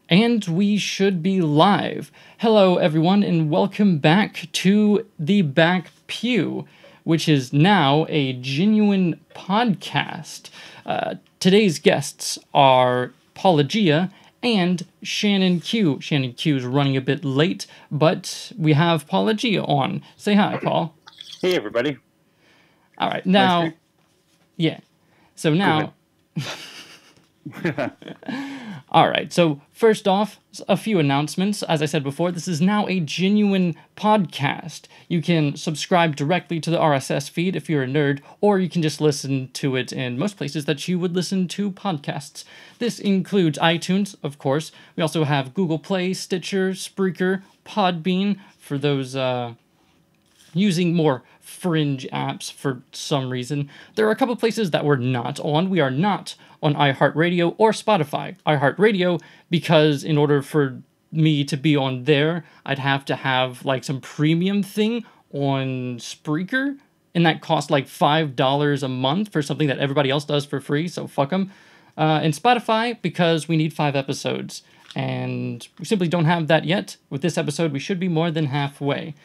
And we should be live. Hello, everyone, and welcome back to the Back Pew, which is now a genuine podcast. Today's guests are Paulogia and Shannon Q. Shannon Q is running a bit late, but we have Paulogia on. Say hi, Paul. Hey, everybody. All right, now... Nice. Yeah. So now... All right, so first off, a few announcements. As I said before, this is now a genuine podcast. You can subscribe directly to the RSS feed if you're a nerd, or you can just listen to it in most places that you would listen to podcasts. This includes iTunes, of course. We also have Google Play, Stitcher, Spreaker, Podbean, for those using more fringe apps for some reason. There are a couple places that we're not on. We are not on iHeartRadio or Spotify. iHeartRadio, because in order for me to be on there, I'd have to have like some premium thing on Spreaker, and that costs like $5 a month for something that everybody else does for free, so fuck them. And Spotify, because we need 5 episodes, and we simply don't have that yet. With this episode, we should be more than halfway.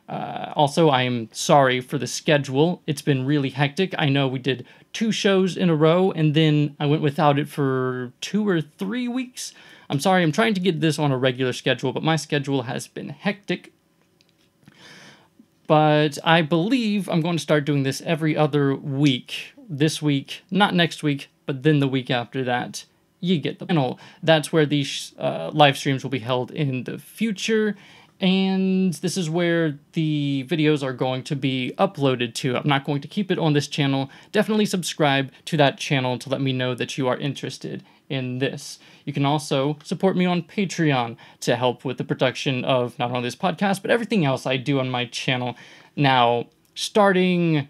Also, I am sorry for the schedule. It's been really hectic. I know we did 2 shows in a row, and then I went without it for 2 or 3 weeks. I'm sorry, I'm trying to get this on a regular schedule, but my schedule has been hectic. But I believe I'm going to start doing this every other week. This week, not next week, but then the week after that. You get the panel. That's where these live streams will be held in the future. And this is where the videos are going to be uploaded to. I'm not going to keep it on this channel. Definitely subscribe to that channel to let me know that you are interested in this. You can also support me on Patreon to help with the production of not only this podcast, but everything else I do on my channel. Now, starting,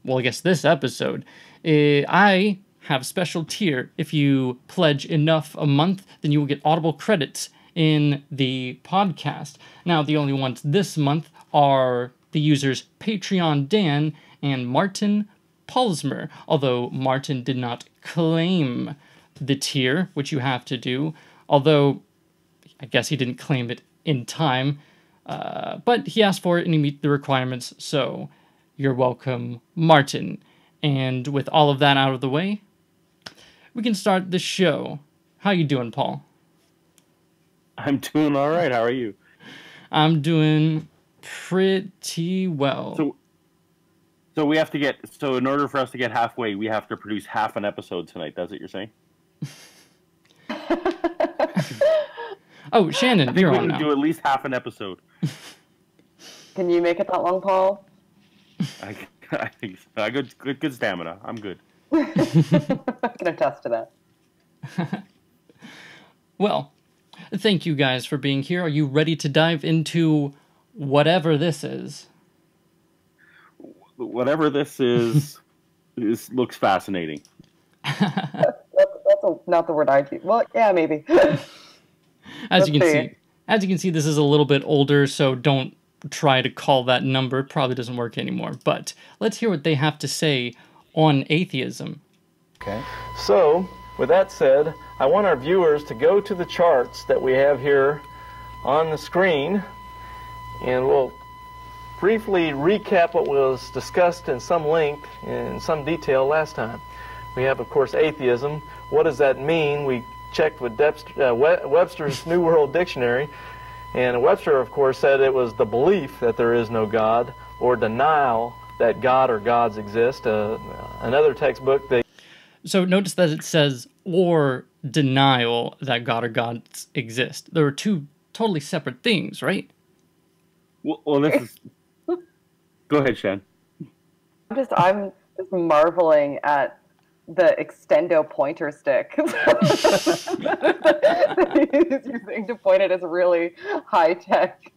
well, I guess this episode, I have a special tier. If you pledge enough a month, then you will get Audible credits in the podcast. Now, the only ones this month are the users Patreon Dan and Martin Polsmer, although Martin did not claim the tier, which you have to do, although I guess he didn't claim it in time, but he asked for it and he met the requirements, so you're welcome, Martin. And with all of that out of the way, we can start the show. How you doing, Paul? I'm doing all right. How are you? I'm doing pretty well. So we have to get, so in order for us to get halfway, we have to produce half an episode tonight. That's what you're saying? Oh, Shannon, I think you're we on can now. do at least half an episode. Can you make it that long, Paul? I think so. Good stamina. I'm good. I can attest to that. Well, thank you guys for being here. Are you ready to dive into whatever this is? Whatever this is, looks fascinating. That's not the word I use. Well, yeah, maybe. As you can see, this is a little bit older, so don't try to call that number. It probably doesn't work anymore. But let's hear what they have to say on atheism. Okay. So, with that said, I want our viewers to go to the charts that we have here on the screen, and we'll briefly recap what was discussed in some length, in some detail last time. We have, of course, atheism. What does that mean? We checked with Webster's New World Dictionary, and Webster, of course, said it was the belief that there is no God, or denial that God or gods exist. Another textbook, So notice that it says, or denial that God or gods exist. There are 2 totally separate things, right? Well, this is... Go ahead, Shan. I'm just marveling at the extendo pointer stick that he's using to point it as really high tech.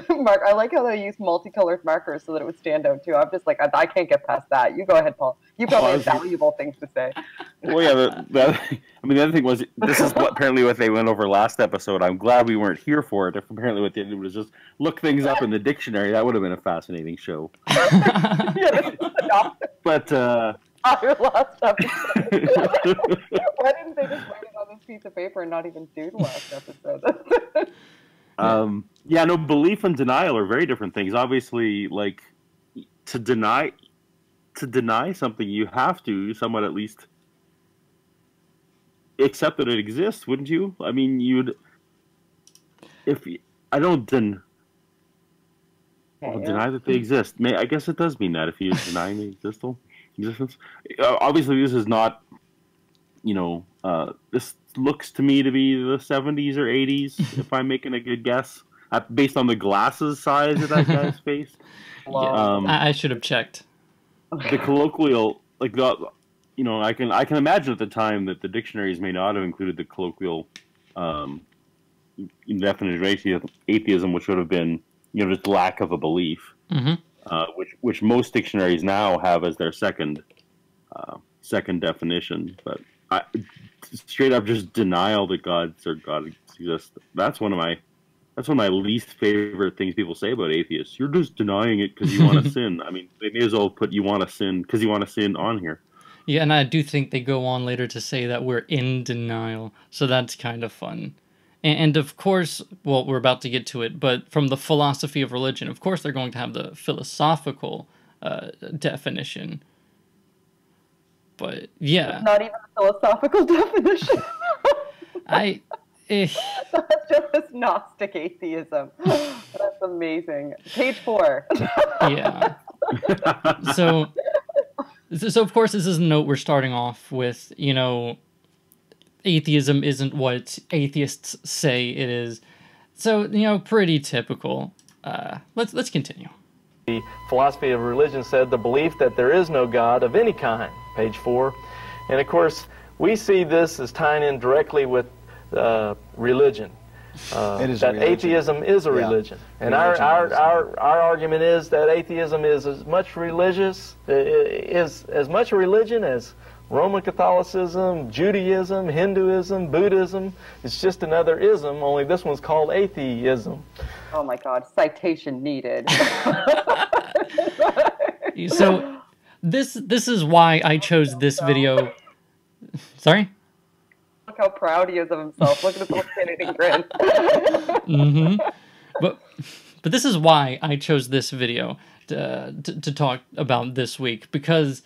Mark, I like how they use multicolored markers so that it would stand out too. I'm just like, I can't get past that. You go ahead, Paul. You probably have valuable things to say. Well, yeah, the other thing was, this is apparently what they went over last episode. I'm glad we weren't here for it. If apparently what they did was just look things up in the dictionary, that would have been a fascinating show. Yeah, But entire last episode. Why didn't they just write it on this piece of paper and not even do the last episode? Yeah, no, belief and denial are very different things. Obviously, like, to deny something, you have to somewhat at least accept that it exists, wouldn't you? I mean, I don't deny that they exist. I guess it does mean that if you deny the existence. Obviously, this is not, this looks to me to be the 70s or 80s, if I'm making a good guess, based on the glasses size of that guy's face. Yeah, I should have checked. The colloquial, like, I can imagine at the time that the dictionaries may not have included the colloquial definition of atheism, which would have been, just lack of a belief, which most dictionaries now have as their second definition. But straight up just denial that God exists. That's one of my least favorite things people say about atheists. You're just denying it because you want to sin. I mean, they may as well put "you want to sin" because you want to sin on here. Yeah, and I do think they go on later to say that we're in denial, so that's kind of fun. And of course, well, we're about to get to it, but from the philosophy of religion, of course they're going to have the philosophical definition. But, yeah. Not even a philosophical definition. That's just Gnostic atheism. That's amazing. Page 4. Yeah. So of course, this is a note we're starting off with, atheism isn't what atheists say it is. So, pretty typical. Let's continue. The philosophy of religion said the belief that there is no God of any kind, page 4. And of course, we see this as tying in directly with religion. It is that religion. Atheism is a religion. And our argument is that atheism is as much religious, is as much a religion as Roman Catholicism, Judaism, Hinduism, Buddhism. It's just another ism, only this one's called atheism. Oh my God, citation needed. So this is why I chose this video. Sorry? Look how proud he is of himself. Look at his little skinny grin. But this is why I chose this video to talk about this week, because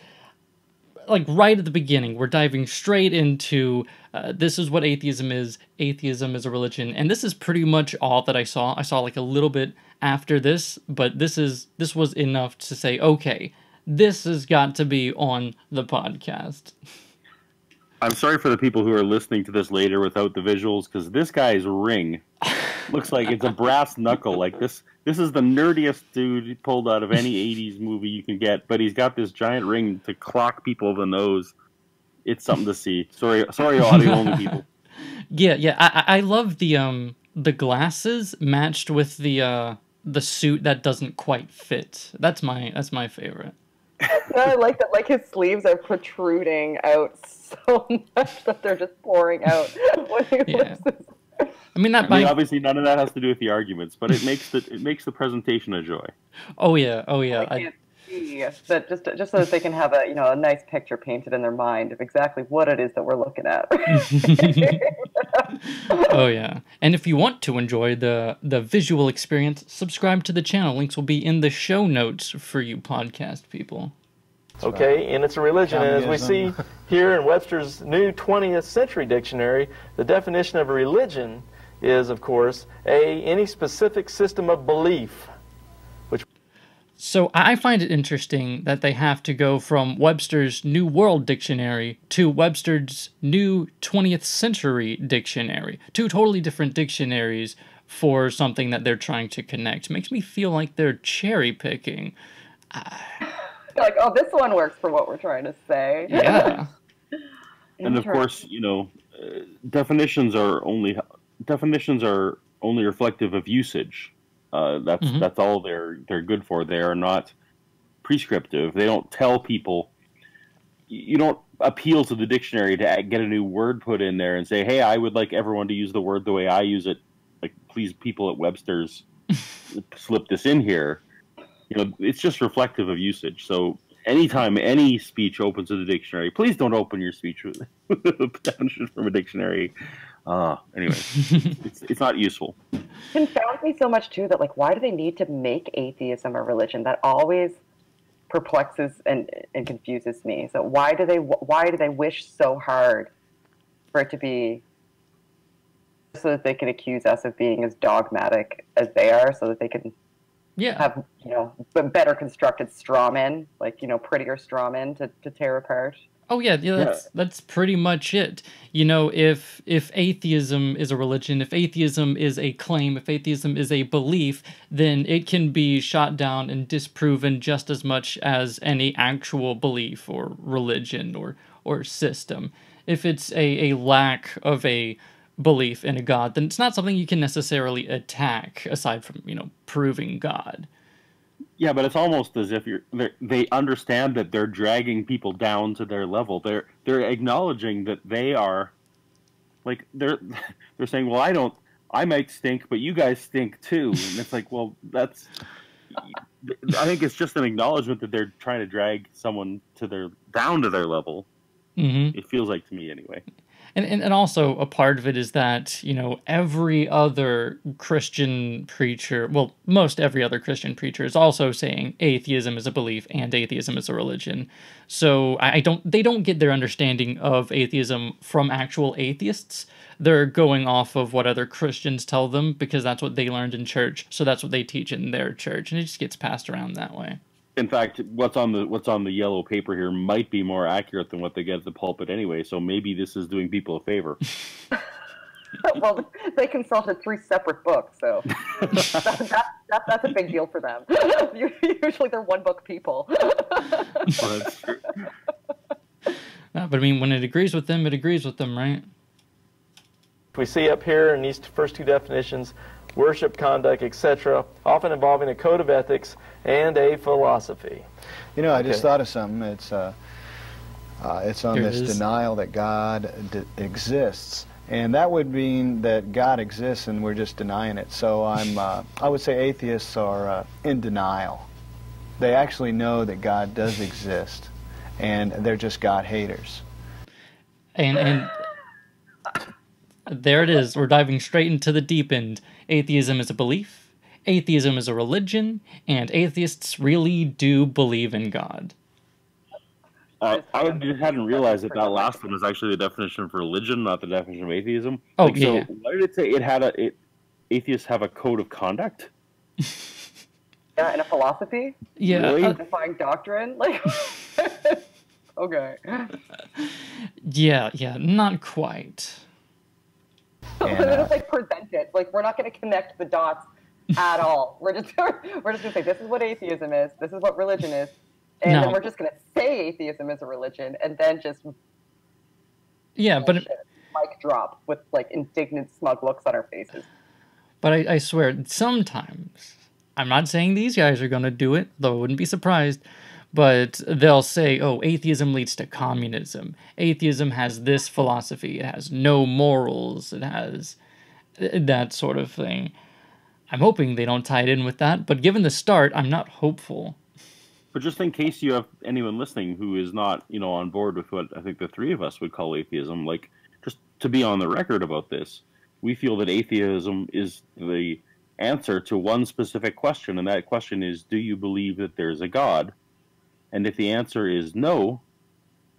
like right at the beginning, we're diving straight into this is what atheism is. Atheism is a religion, and this is pretty much all that I saw. I saw like a little bit after this, but this was enough to say, okay, this has got to be on the podcast. I'm sorry for the people who are listening to this later without the visuals, because this guy's ring looks like it's a brass knuckle. Like this is the nerdiest dude pulled out of any 80s movie you can get, but he's got this giant ring to clock people the nose. It's something to see. Sorry, audio only people. Yeah. I love the glasses matched with the suit that doesn't quite fit. That's my favorite. I like that. Like his sleeves are protruding out so much that they're just pouring out when he lifts his... I mean, obviously none of that has to do with the arguments, but it makes the presentation a joy. Oh yeah. I can't see that just so that they can have a nice picture painted in their mind of exactly what it is that we're looking at. Oh yeah. And if you want to enjoy the visual experience, subscribe to the channel. Links will be in the show notes for you podcast people. Okay, and it's a religion, and as we see here in Webster's new 20th century dictionary, the definition of a religion is, of course, any specific system of belief. So I find it interesting that they have to go from Webster's New World Dictionary to Webster's new 20th century dictionary. Two totally different dictionaries for something that they're trying to connect. Makes me feel like they're cherry picking. Like, oh, this one works for what we're trying to say. Yeah. And of course, definitions are only reflective of usage. That's all they're good for. They are not prescriptive. They don't tell people. You don't appeal to the dictionary to get a new word put in there and say, "Hey, I would like everyone to use the word the way I use it. Like, please, people at Webster's, slip this in here." It's just reflective of usage. So anytime any speech opens in the dictionary, please don't open your speech with a definition from a dictionary. Anyway, it's not useful. Confounds me so much too that like, why do they need to make atheism a religion? That always perplexes and confuses me. So why do they wish so hard for it to be, so that they can accuse us of being as dogmatic as they are, so that they can have, you know, better constructed straw men, like, you know, prettier straw men to tear apart. Oh yeah, that's pretty much it. You know, if atheism is a religion, if atheism is a claim, if atheism is a belief, then it can be shot down and disproven just as much as any actual belief or religion or system. If it's a lack of a belief in a god, then it's not something you can necessarily attack, aside from, you know, proving God. Yeah, but it's almost as if they understand that they're dragging people down to their level. They're acknowledging that they are, like, they're saying, well, I might stink, but you guys stink too. And it's like, well, I think it's just an acknowledgement that they're trying to drag someone down to their level. Mm-hmm. It feels like to me anyway. And also a part of it is that, you know, every other Christian preacher, well, most every other Christian preacher is also saying atheism is a belief and atheism is a religion. So they don't get their understanding of atheism from actual atheists. They're going off of what other Christians tell them because that's what they learned in church. So that's what they teach in their church, and it just gets passed around that way. In fact, what's on the yellow paper here might be more accurate than what they get at the pulpit anyway, so maybe this is doing people a favor. Well, they consulted 3 separate books, so that's a big deal for them. Usually they're one-book people. Well, that's true. But I mean, when it agrees with them, right? We see up here in these first 2 definitions, worship, conduct, etc., often involving a code of ethics and a philosophy. You know, I just thought of something. It's on this denial that God exists, and that would mean that God exists and we're just denying it. So I would say atheists are in denial. They actually know that God does exist, and they're just God haters. And there it is. We're diving straight into the deep end. Atheism is a belief, atheism is a religion, and atheists really do believe in God. I hadn't realized that last one was actually the definition of religion, not the definition of atheism. Oh, like, so why did it say atheists have a code of conduct? Yeah, and a philosophy? Yeah. Really? Defying doctrine? Like, okay. Yeah, not quite. And, just like present it. Like, we're not going to connect the dots at all. We're just going to say, this is what atheism is, this is what religion is, and then we're just going to say atheism is a religion, and then just mic drop with like indignant, smug looks on our faces. But I swear, sometimes, I'm not saying these guys are going to do it, though I wouldn't be surprised, but they'll say, oh, atheism leads to communism. Atheism has this philosophy. It has no morals. It has that sort of thing. I'm hoping they don't tie it in with that, but given the start, I'm not hopeful. But just in case you have anyone listening who is not, you know, on board with what I think the 3 of us would call atheism, like, just to be on the record about this, we feel that atheism is the answer to one specific question, and that question is, do you believe that there's a God? And if the answer is no,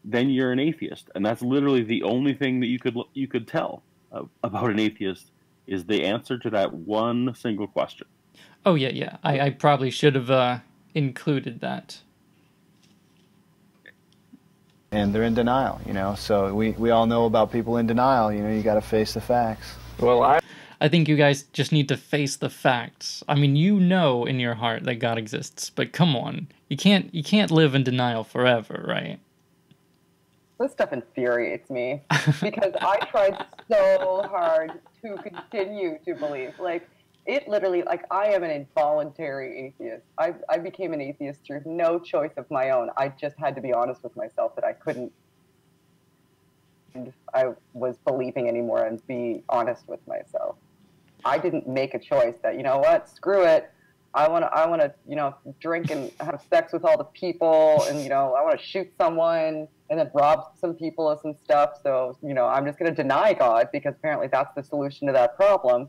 then you're an atheist. And that's literally the only thing that you could tell about an atheist is the answer to that one single question. Oh, yeah. I probably should have included that. And they're in denial, you know. So we all know about people in denial. You know, you got to face the facts. Well, I think you guys just need to face the facts. I mean, you know in your heart that God exists, but come on. You can't live in denial forever, right? This stuff infuriates me because I tried so hard to continue to believe. Like, it literally, like, I am an involuntary atheist. I became an atheist through no choice of my own. I just had to be honest with myself that I couldn't, I was believing anymore and be honest with myself. I didn't make a choice that, you know what, screw it. I want to, you know, drink and have sex with all the people, and, you know, I want to shoot someone and then rob some people of some stuff. So, you know, I'm just going to deny God because apparently that's the solution to that problem.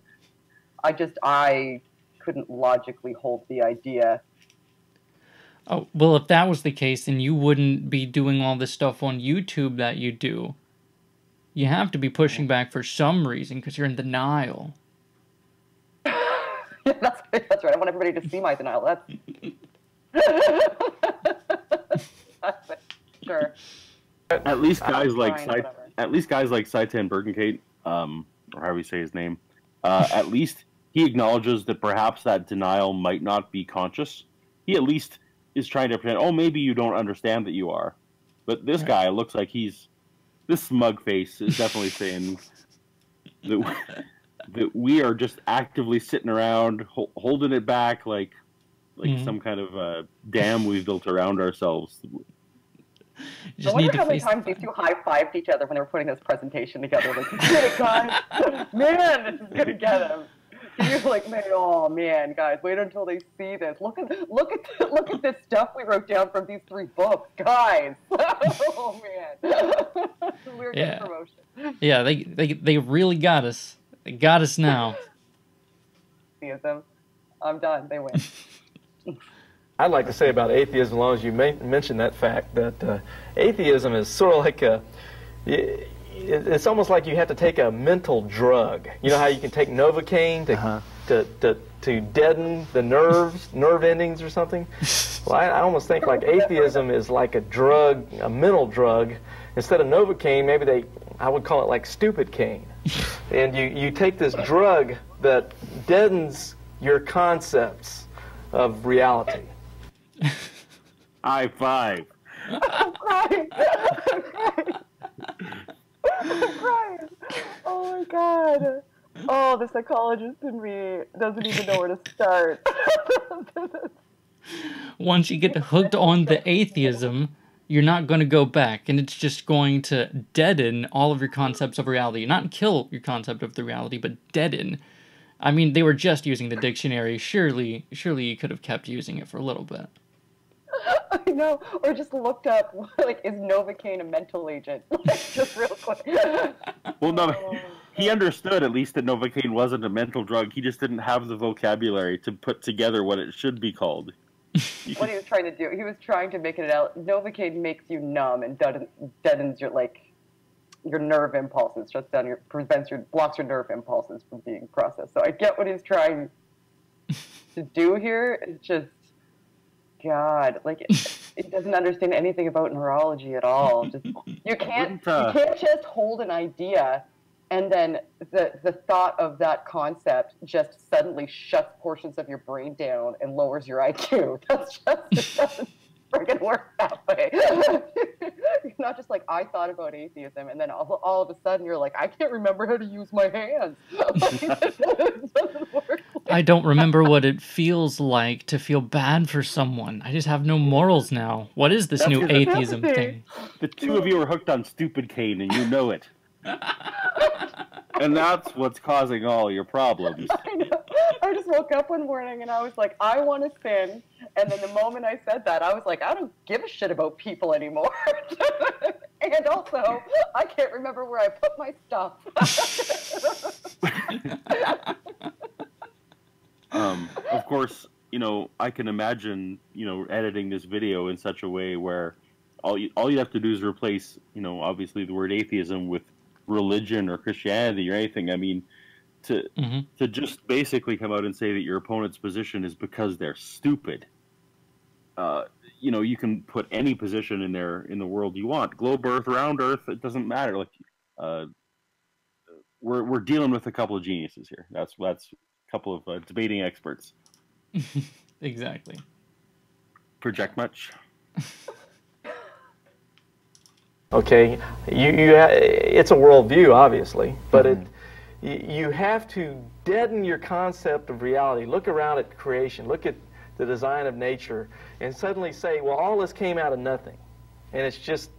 I couldn't logically hold the idea. Oh, well, if that was the case, then you wouldn't be doing all this stuff on YouTube that you do. You have to be pushing back for some reason because you're in denial. That's right. I want everybody to see my denial. That's sure. At least guys like Saitan Bergenkate, or however you say his name, at least he acknowledges that perhaps that denial might not be conscious. He at least is trying to pretend, oh, maybe you don't understand that you are. But this guy looks like this smug face is definitely saying that we are just actively sitting around holding it back like some kind of dam we've built around ourselves. I wonder how many times these two high-fived each other when they were putting this presentation together. Like, get it, guys! Man, this is gonna get them. You're like, man, oh man, guys, wait until they see this. Look at this stuff we wrote down from these 3 books, guys. Oh man, we're getting promotion. Yeah, they really got us. They got us now. Atheism. I'm done. They win. I'd like to say about atheism, as long as you mentioned that fact, that atheism is sort of like it's almost like you have to take a mental drug. You know how you can take Novocaine to deaden the nerve endings or something? Well, I almost think like atheism is like a drug, a mental drug. Instead of Novocaine, I would call it like stupid cane. And you take this drug that deadens your concepts of reality. High five. I'm crying. I'm crying. Oh my god. Oh, the psychologist in me doesn't even know where to start. Once you get hooked on the atheism, you're not going to go back, and it's just going to deaden all of your concepts of reality. Not kill your concept of the reality, but deaden. I mean, they were just using the dictionary. Surely you could have kept using it for a little bit. I know, or just looked up, like, is Novocaine a mental agent? Like, just real quick. Well, no, he understood at least that Novocaine wasn't a mental drug. He just didn't have the vocabulary to put together what it should be called. What he was trying to do, he was trying to make it out. Novocaine makes you numb and deadens your nerve impulses, blocks your nerve impulses from being processed. So I get what he's trying to do here. It's just, God, like it doesn't understand anything about neurology at all. Just you can't just hold an idea and then the thought of that concept just suddenly shuts portions of your brain down and lowers your IQ. It doesn't freaking work that way. You're not just like, I thought about atheism, and then all of a sudden you're like, I can't remember how to use my hands. It doesn't work. I don't remember what it feels like to feel bad for someone. I just have no morals now. What is this new atheism thing? The two of you are hooked on stupid cane, and you know it. And that's what's causing all your problems. I know. I just woke up one morning and I was like, I want to sin. And then the moment I said that, I was like, I don't give a shit about people anymore. And also, I can't remember where I put my stuff. Of course, you know, I can imagine, you know, editing this video in such a way where all you have to do is replace, you know, obviously the word atheism with religion or Christianity or anything. I mean, to just basically come out and say that your opponent's position is because they're stupid. You know, you can put any position in there in the world you want. Globe Earth, round Earth, it doesn't matter. Like, we're dealing with a couple of geniuses here. That's a couple of debating experts. Exactly. Project much? Okay, it's a worldview, obviously, but you have to deaden your concept of reality. Look around at creation, look at the design of nature, and suddenly say, well, all this came out of nothing, and it just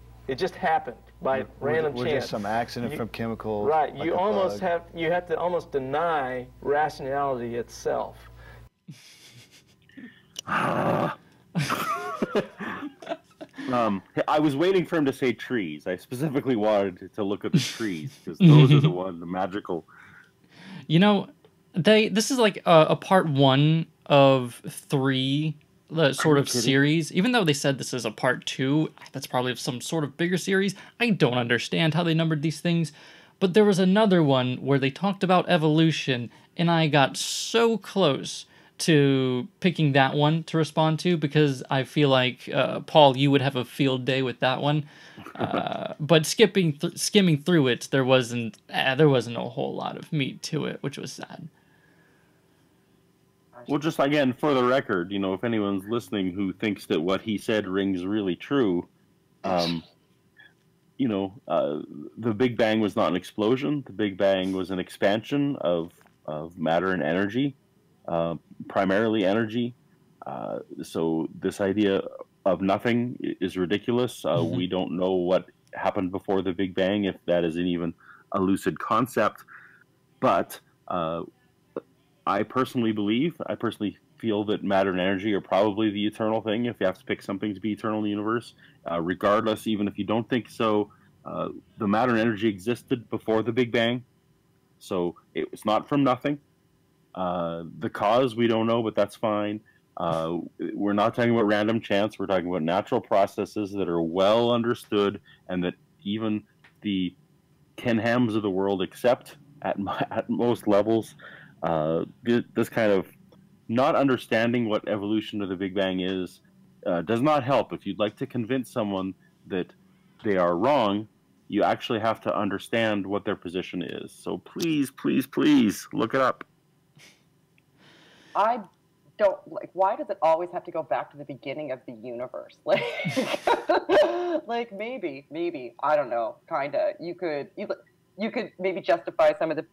happened by random chance. Just some accident from chemical. Right. Like you have to almost deny rationality itself. I was waiting for him to say trees. I specifically wanted to look at the trees because those are the ones, the magical. You know, this is like a part 1 of 3 sort of series. Even though they said this is a part 2, that's probably some sort of bigger series. I don't understand how they numbered these things. But there was another one where they talked about evolution, and I got so close to picking that one to respond to because I feel like, Paul, you would have a field day with that one. But skimming through it, there wasn't a whole lot of meat to it, which was sad. Well, just again, for the record, if anyone's listening who thinks that what he said rings really true, the Big Bang was not an explosion. The Big Bang was an expansion of matter and energy, primarily energy. So this idea of nothing is ridiculous. We don't know what happened before the Big Bang, if that is even a lucid concept. But I personally feel that matter and energy are probably the eternal thing, if you have to pick something to be eternal in the universe. Regardless, even if you don't think so, the matter and energy existed before the Big Bang. So it was not from nothing. The cause, we don't know, but that's fine. We're not talking about random chance. We're talking about natural processes that are well understood and that even the Ken Hams of the world accept at most levels. This kind of not understanding what evolution of the Big Bang is does not help. If you'd like to convince someone that they are wrong, you actually have to understand what their position is. So please, please, please look it up. I don't why does it always have to go back to the beginning of the universe? Like maybe I don't know, kind of. You could maybe justify some of the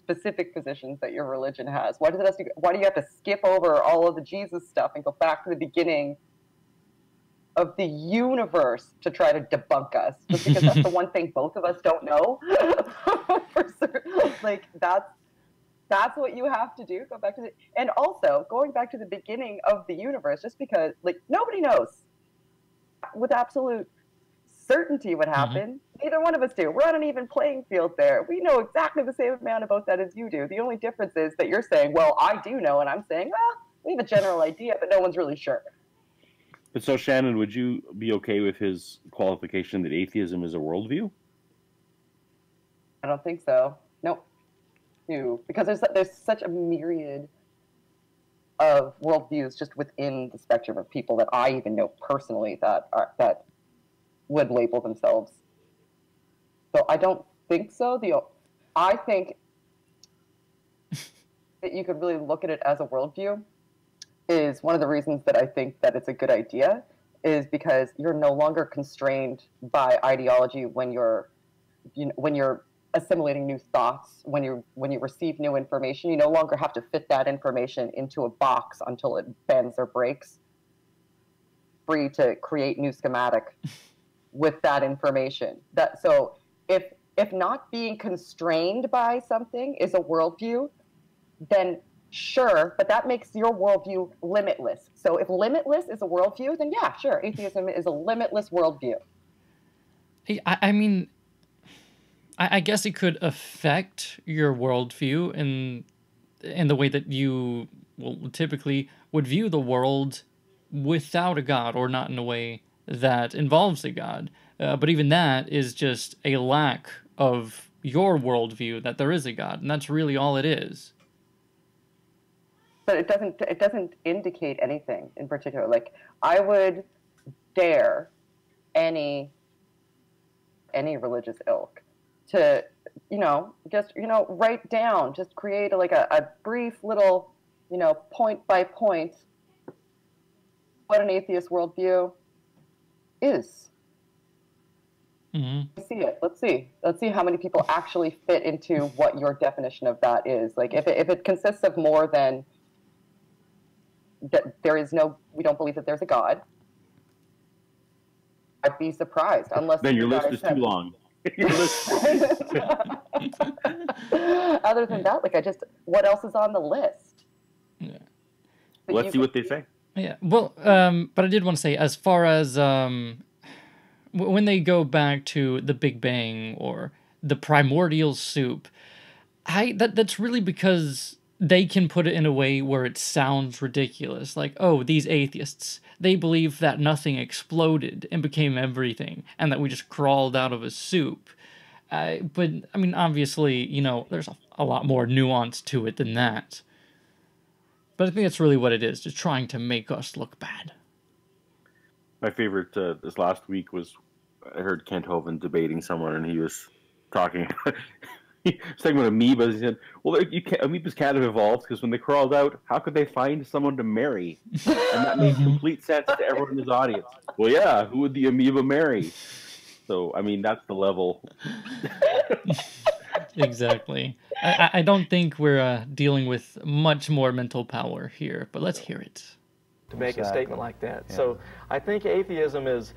specific positions that your religion has. Why do you have to skip over all of the Jesus stuff and go back to the beginning of the universe to try to debunk us? Just because that's the one thing both of us don't know. For certain. That's what you have to do. Go back to and also going back to the beginning of the universe, just because nobody knows with absolute certainty what happened. Neither one of us do. We're on an even playing field there. We know exactly the same amount about that as you do. The only difference is that you're saying, well, I do know, and I'm saying, well, we have a general idea, but no one's really sure. But so, Shannon, would you be okay with his qualification that atheism is a worldview? I don't think so. Nope. Because there's such a myriad of worldviews just within the spectrum of people that I even know personally that would label themselves. So I don't think so. I think that you could really look at it as a worldview is one of the reasons that I think that it's a good idea is because you're no longer constrained by ideology when you're assimilating new thoughts, when you receive new information. You no longer have to fit that information into a box until it bends or breaks. Free to create new schematic with that information. So if not being constrained by something is a worldview, then sure, but that makes your worldview limitless. So if limitless is a worldview, then yeah, sure, atheism is a limitless worldview. I mean, I guess it could affect your worldview in the way that you typically would view the world without a god, or not in a way that involves a god. But even that is just a lack of your worldview that there is a god, and that's really all it is. But it doesn't indicate anything in particular. Like, I would dare any religious ilk to, just, write down, just create a brief little, point by point what an atheist worldview is. Mm-hmm. See it. Let's see how many people actually fit into what your definition of that is. Like, if it consists of more than that, we don't believe that there's a God, I'd be surprised. Unless then your list is too long. Other than that, what else is on the list? Yeah. Let's see what they say. Yeah, well, but I did want to say, as far as when they go back to the Big Bang or the primordial soup, that's really because they can put it in a way where it sounds ridiculous. Like, oh, these atheists, they believe that nothing exploded and became everything, and that we just crawled out of a soup. But I mean, obviously, there's a lot more nuance to it than that. But I think that's really what it is, just trying to make us look bad. My favorite this last week was I heard Kent Hovind debating someone, and he was talking. He was talking about amoebas. He said, "Well, amoebas can't have evolved because when they crawled out, how could they find someone to marry?" And that made complete sense to everyone in his audience. Well, yeah, who would the amoeba marry? So, I mean, that's the level. Exactly. I don't think we're dealing with much more mental power here, but let's hear it. To make a statement like that. Yeah. So I think atheism is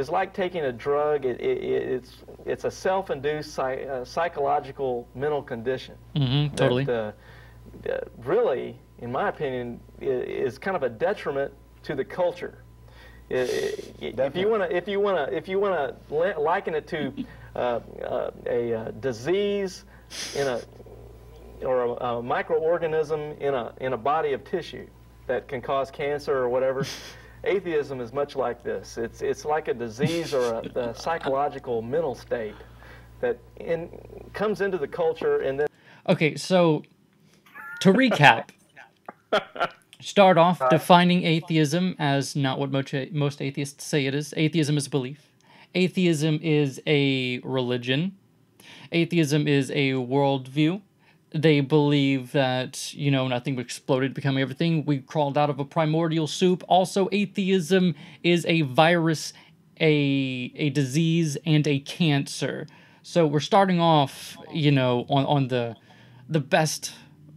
like taking a drug. It's a self-induced psychological mental condition. Totally. That, really, in my opinion, is kind of a detriment to the culture. If you want to liken it to a disease or a microorganism in a body of tissue that can cause cancer or whatever, atheism is much like this. It's like a disease or a psychological mental state that comes into the culture and then. Okay, so to recap. Start off defining atheism as not what most atheists say it is. Atheism is a belief. Atheism is a religion. Atheism is a worldview. They believe that, nothing exploded, becoming everything. We crawled out of a primordial soup. Also, atheism is a virus, a disease, and a cancer. So we're starting off, on the best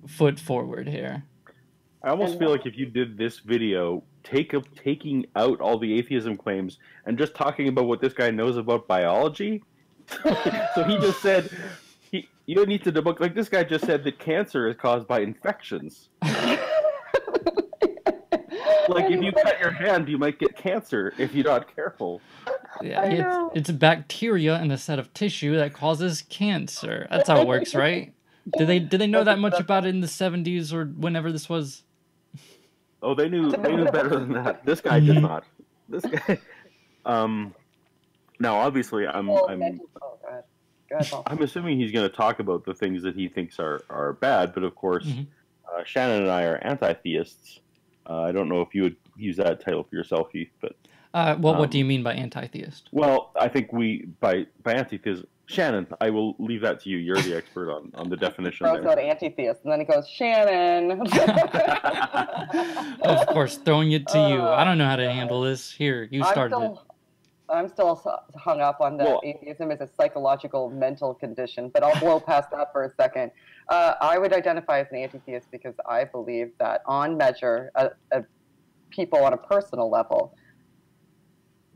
foot forward here. I almost feel like if you did this video, taking out all the atheism claims and just talking about what this guy knows about biology. So he just said, you don't need to debunk. Like this guy just said that cancer is caused by infections. Like if you cut your hand, you might get cancer if you're not careful. Yeah, it's bacteria in a set of tissue that causes cancer. That's how it works, right? Did they know that much about it in the 70s or whenever this was? Oh, they knew better than that. This guy did not. This guy. Now, obviously, I'm assuming he's going to talk about the things that he thinks are bad, but of course, Shannon and I are anti-theists. I don't know if you would use that title for yourself, Heath, but. What do you mean by anti-theist? Well, I think by anti-theist. Shannon, I will leave that to you. You're the expert on the definition. He throws out anti-theist, and then he goes, Shannon. Of course, throwing it to you. I don't know how to handle this. Here, you started it. I'm still hung up on that atheism is a psychological mental condition, but I'll blow past that for a second. I would identify as an anti-theist because I believe that on measure, people on a personal level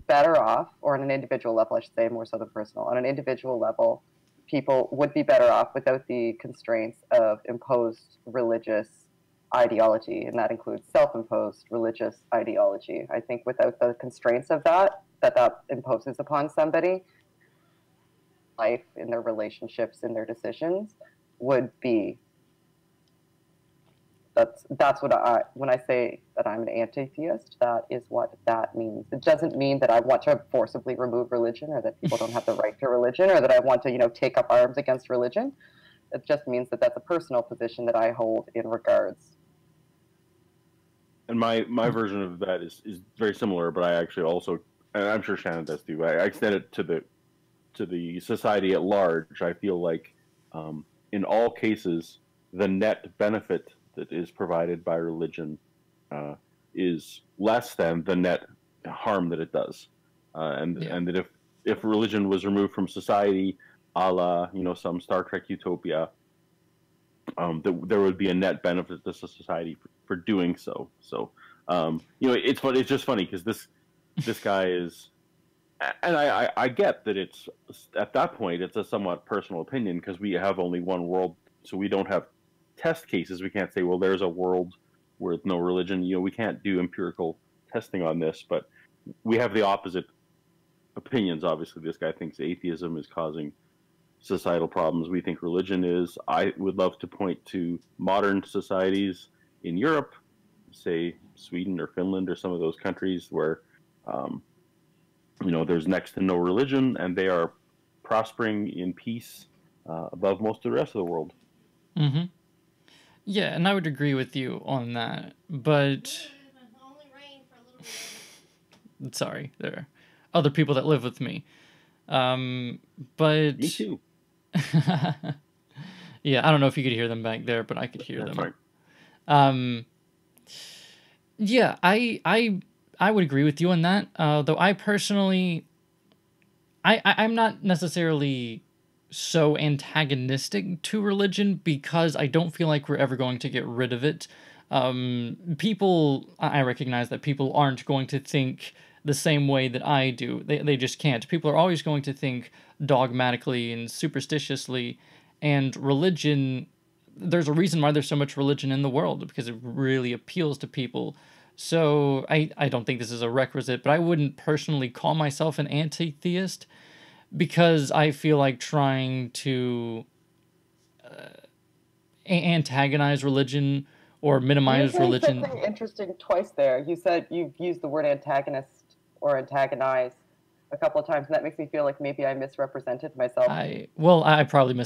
better off, or on an individual level, I should say, more so than personal. On an individual level, people would be better off without the constraints of imposed religious ideology, and that includes self-imposed religious ideology. I think without the constraints of that imposes upon somebody, life in their relationships, in their decisions, would be. That's what when I say that I'm an anti-theist, that is what that means. It doesn't mean that I want to forcibly remove religion, or that people don't have the right to religion, or that I want to, take up arms against religion. It just means that that's a personal position that I hold in regards. And my version of that is very similar, but I actually also, and I'm sure Shannon does too, I extend it to the society at large. I feel like in all cases, the net benefit that is provided by religion is less than the net harm that it does, and that if religion was removed from society, a la some Star Trek utopia, there would be a net benefit to society for doing so. So it's funny. It's just funny because this guy is, and I get that it's at that point it's a somewhat personal opinion because we have only one world, so we don't have test cases. We can't say, well, there's a world with no religion. You know, we can't do empirical testing on this, but we have the opposite opinions. Obviously, this guy thinks atheism is causing societal problems. We think religion is. I would love to point to modern societies in Europe, say Sweden or Finland or some of those countries where, you know, there's next to no religion and they are prospering in peace above most of the rest of the world. Mm-hmm. Yeah, and I would agree with you on that, but sorry, there are other people that live with me. But Me too. Yeah, I don't know if you could hear them back there, but I could hear That's them. right. Yeah, I would agree with you on that. Though I personally, I'm not necessarily so antagonistic to religion because I don't feel like we're ever going to get rid of it. I recognize that people aren't going to think the same way that I do. They just can't. People are always going to think dogmatically and superstitiously, and religion, there's a reason why there's so much religion in the world, because it really appeals to people. So I don't think this is a requisite, but I wouldn't personally call myself an anti-theist because I feel like trying to antagonize religion or minimize religion. You said something interesting twice there. You said you've used the word antagonist or antagonize a couple of times, and that makes me feel like maybe I misrepresented myself. I probably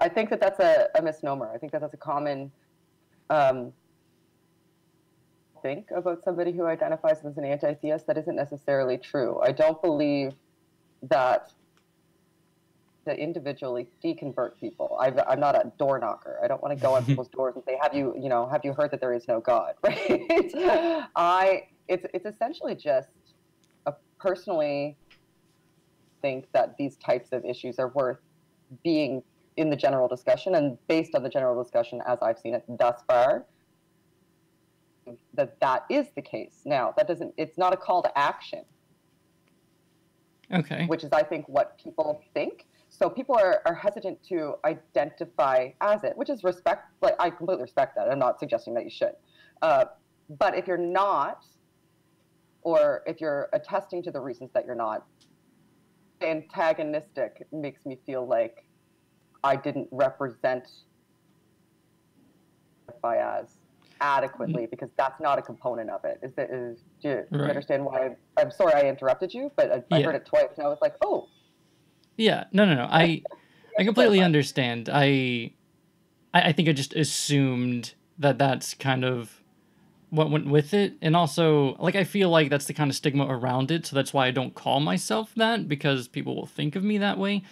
I think that that's a misnomer. I think that that's a common think about somebody who identifies as an anti-theist. That isn't necessarily true. I don't believe that to individually deconvert people. I'm not a door knocker. I don't want to go on people's doors and say, have you heard that there is no God, right? It's essentially just personally think that these types of issues are worth being in the general discussion, and based on the general discussion as I've seen it thus far, that is the case. Now, it's not a call to action. Okay. Which is, I think, what people think. So people are hesitant to identify as it, which is respect. Like, I completely respect that. I'm not suggesting that you should. But if you're not, or if you're attesting to the reasons that you're not, antagonistic makes me feel like I didn't represent as adequately, because that's not a component of it. Do you understand why? I'm sorry I interrupted you, but I heard it twice, and I was like, oh. Yeah, no. I completely understand. I think I just assumed that that's kind of what went with it, and also, like, I feel like that's the kind of stigma around it, so that's why I don't call myself that, because people will think of me that way.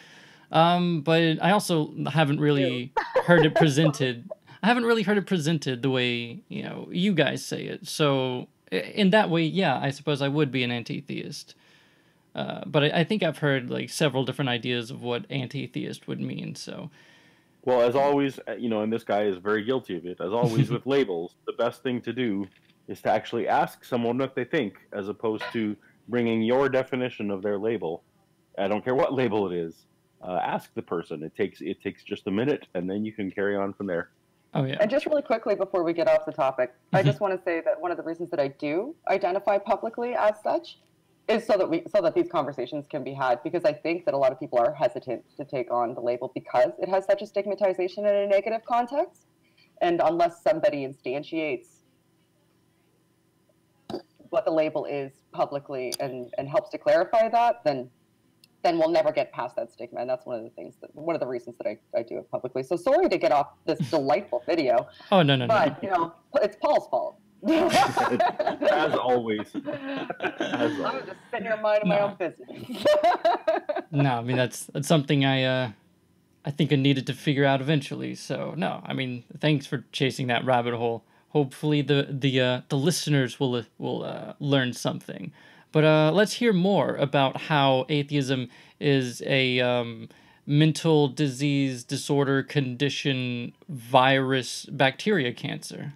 But I also haven't really heard it presented. I haven't really heard it presented the way, you guys say it. So in that way, yeah, I suppose I would be an anti-theist. But I think I've heard like several different ideas of what anti-theist would mean. So, well, as always, and this guy is very guilty of it. As always with labels, the best thing to do is to actually ask someone what they think, as opposed to bringing your definition of their label. I don't care what label it is. Ask the person. It takes just a minute, and then you can carry on from there. Oh, yeah. And just really quickly before we get off the topic, I just want to say that one of the reasons that I do identify publicly as such is so that these conversations can be had, because I think that a lot of people are hesitant to take on the label because it has such a stigmatization in a negative context. And unless somebody instantiates what the label is publicly and helps to clarify that, then we'll never get past that stigma. And that's one of the reasons that I do it publicly. So sorry to get off this delightful video. Oh, no. But, it's Paul's fault. As always. I'm just sitting here minding my own business. No, I mean, that's something I think I needed to figure out eventually. So, no, I mean, thanks for chasing that rabbit hole. Hopefully the listeners will learn something. But let's hear more about how atheism is a mental disease, disorder, condition, virus, bacteria cancer.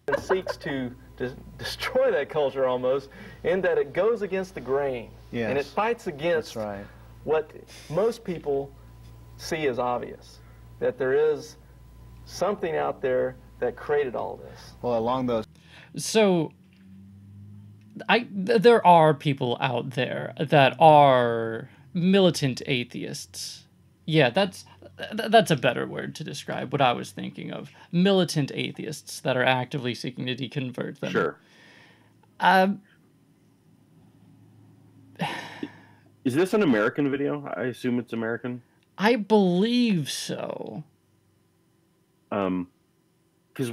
It seeks to destroy that culture almost, in that it goes against the grain. Yes. And it fights against what most people see as obvious, that there is something out there that created all this? Well, along those. So, there are people out there that are militant atheists. Yeah, that's a better word to describe what I was thinking of. Militant atheists that are actively seeking to deconvert them. Sure. Is this an American video? I assume it's American. I believe so. Because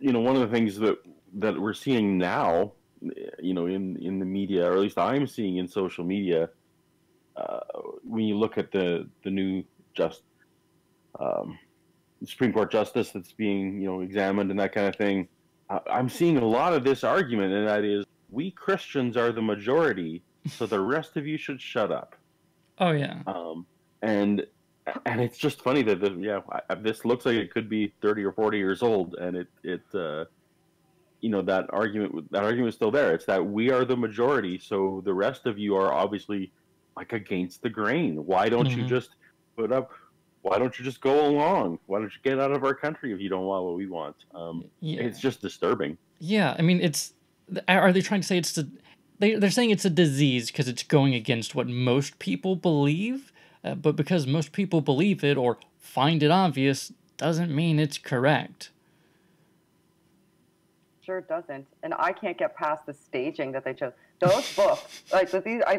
one of the things that we're seeing now, in the media, or at least I'm seeing in social media, when you look at the new Supreme Court justice that's being examined and that kind of thing, I'm seeing a lot of this argument, and that is, we Christians are the majority, so the rest of you should shut up. Oh yeah. And it's just funny that this looks like it could be 30 or 40 years old, and that argument is still there. It's that we are the majority, so the rest of you are obviously like against the grain. Why don't you just put up? Why don't you just go along? Why don't you get out of our country if you don't want what we want? It's just disturbing. Yeah, I mean, are they trying to say they're saying it's a disease because it's going against what most people believe, but because most people believe it or find it obvious doesn't mean it's correct. Sure doesn't. And I can't get past the staging that they chose. Those books,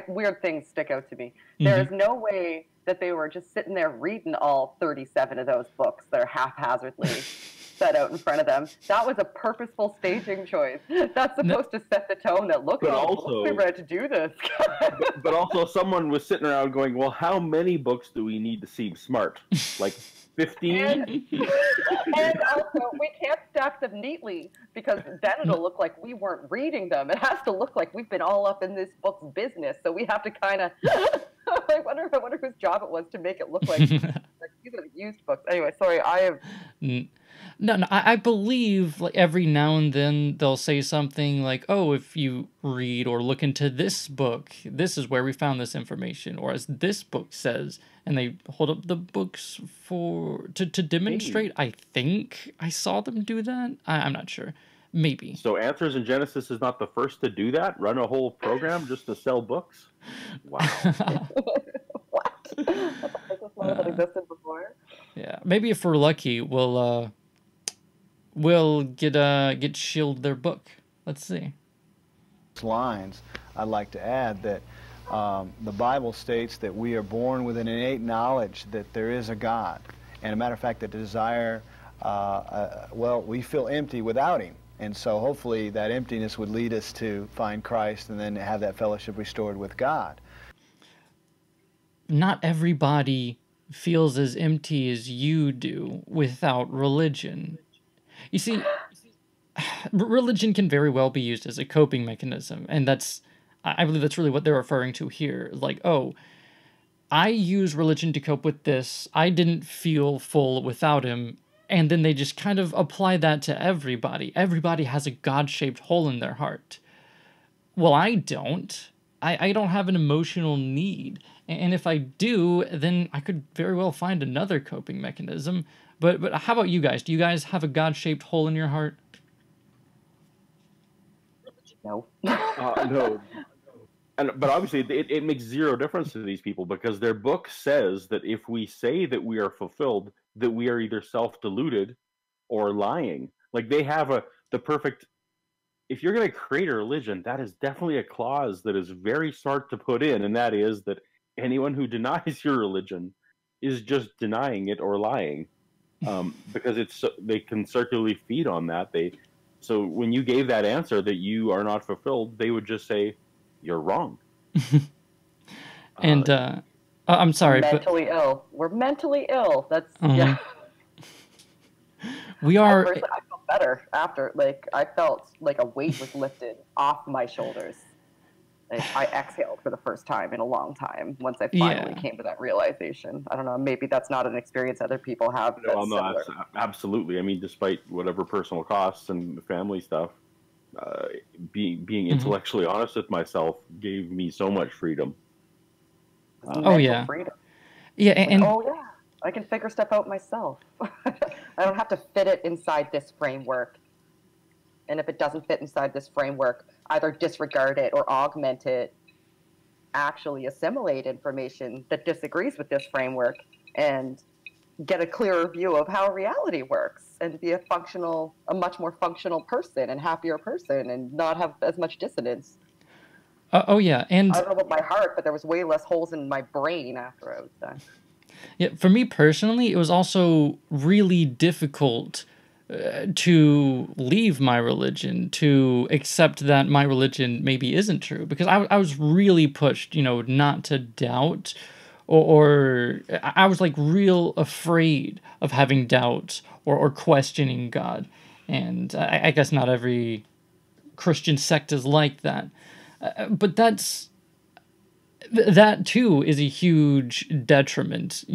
weird things stick out to me. There is no way that they were just sitting there reading all 37 of those books that are haphazardly set out in front of them. That was a purposeful staging choice. That's supposed to set the tone that look we read to do this. But also someone was sitting around going, well, how many books do we need to seem smart? Like 15? And also, we can't stack them neatly because then it'll look like we weren't reading them. It has to look like we've been all up in this book's business. So we have to kind of... I wonder whose job it was to make it look like these are the used books. Anyway, sorry, I have... No, I believe like every now and then they'll say something like, oh, if you read or look into this book, this is where we found this information, or as this book says, and they hold up the books to demonstrate. I think I saw them do that. I'm not sure. Maybe. So Answers in Genesis is not the first to do that? Run a whole program just to sell books? Wow. What? That's a flow that existed before. Yeah, maybe if we're lucky, we'll get shilled their book. Let's see. Lines, I'd like to add that the Bible states that we are born with an innate knowledge that there is a God. And a matter of fact, the desire, we feel empty without Him. And so hopefully that emptiness would lead us to find Christ and then have that fellowship restored with God. Not everybody feels as empty as you do without religion. You see, religion can very well be used as a coping mechanism, and I believe that's really what they're referring to here. Like, oh, I use religion to cope with this. I didn't feel full without Him. And then they just kind of apply that to everybody. Everybody has a God-shaped hole in their heart. Well, I don't. I don't have an emotional need. And if I do, then I could very well find another coping mechanism. But how about you guys? Do you guys have a God-shaped hole in your heart? No. No. But obviously, it makes zero difference to these people because their book says that if we say that we are fulfilled, that we are either self-deluded or lying. Like they have the perfect... If you're going to create a religion, that is definitely a clause that is very smart to put in, and that is that anyone who denies your religion is just denying it or lying, because they can circularly feed on that. So when you gave that answer that you are not fulfilled, they would just say, you're wrong. And I'm sorry, mentally ill. We're mentally ill. That's yeah. We are. I felt better after. Like I felt like a weight was lifted off my shoulders. Like, I exhaled for the first time in a long time once I finally came to that realization. I don't know. Maybe that's not an experience other people have. No, absolutely. I mean, despite whatever personal costs and family stuff, being intellectually honest with myself gave me so much freedom. Freedom. Yeah, and I can figure stuff out myself. I don't have to fit it inside this framework. And if it doesn't fit inside this framework, either disregard it or augment it, actually assimilate information that disagrees with this framework and get a clearer view of how reality works and be a much more functional person and happier person and not have as much dissonance. Oh yeah, and I don't know about my heart, but there was way less holes in my brain after I was done. yeah, for me personally, it was also really difficult to leave my religion, to accept that my religion maybe isn't true, because I was really pushed, not to doubt, or I was like real afraid of having doubt or questioning God. And I guess not every Christian sect is like that. But that too is a huge detriment,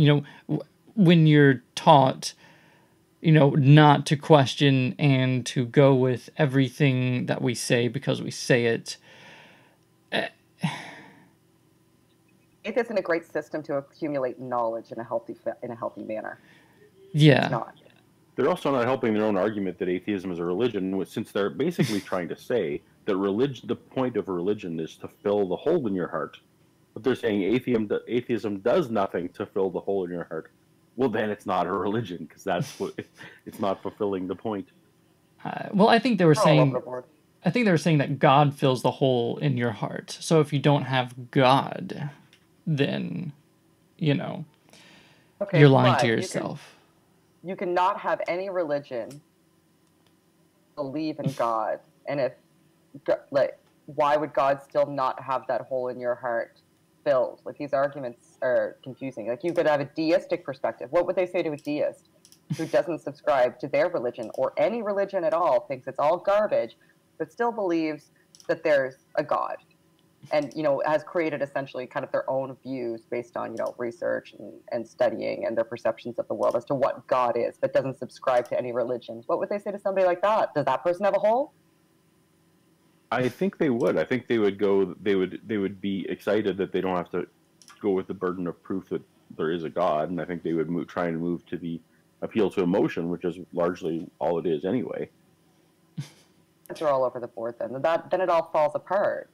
when you're taught, not to question and to go with everything that we say because we say it. It isn't a great system to accumulate knowledge in a healthy manner. Yeah. It's not. They're also not helping their own argument that atheism is a religion, since they're basically trying to say that the point of religion is to fill the hole in your heart. But they're saying atheism does nothing to fill the hole in your heart. Well, then it's not a religion, because it's not fulfilling the point. Well, I think they were saying that God fills the hole in your heart. So if you don't have God, then you're lying to yourself. You cannot have any religion, believe in God, and why would God still not have that hole in your heart filled? Like, these arguments are confusing. Like, you could have a deistic perspective. What would they say to a deist who doesn't subscribe to their religion or any religion at all, thinks it's all garbage, but still believes that there's a God, and has created essentially kind of their own views based on research and studying and their perceptions of the world as to what God is, but doesn't subscribe to any religion? What would they say to somebody like that? Does that person have a hole? I think they would. I think they would go. They would be excited that they don't have to go with the burden of proof that there is a God, and I think they would try and move to the appeal to emotion, which is largely all it is anyway. They're all over the board. Then it all falls apart,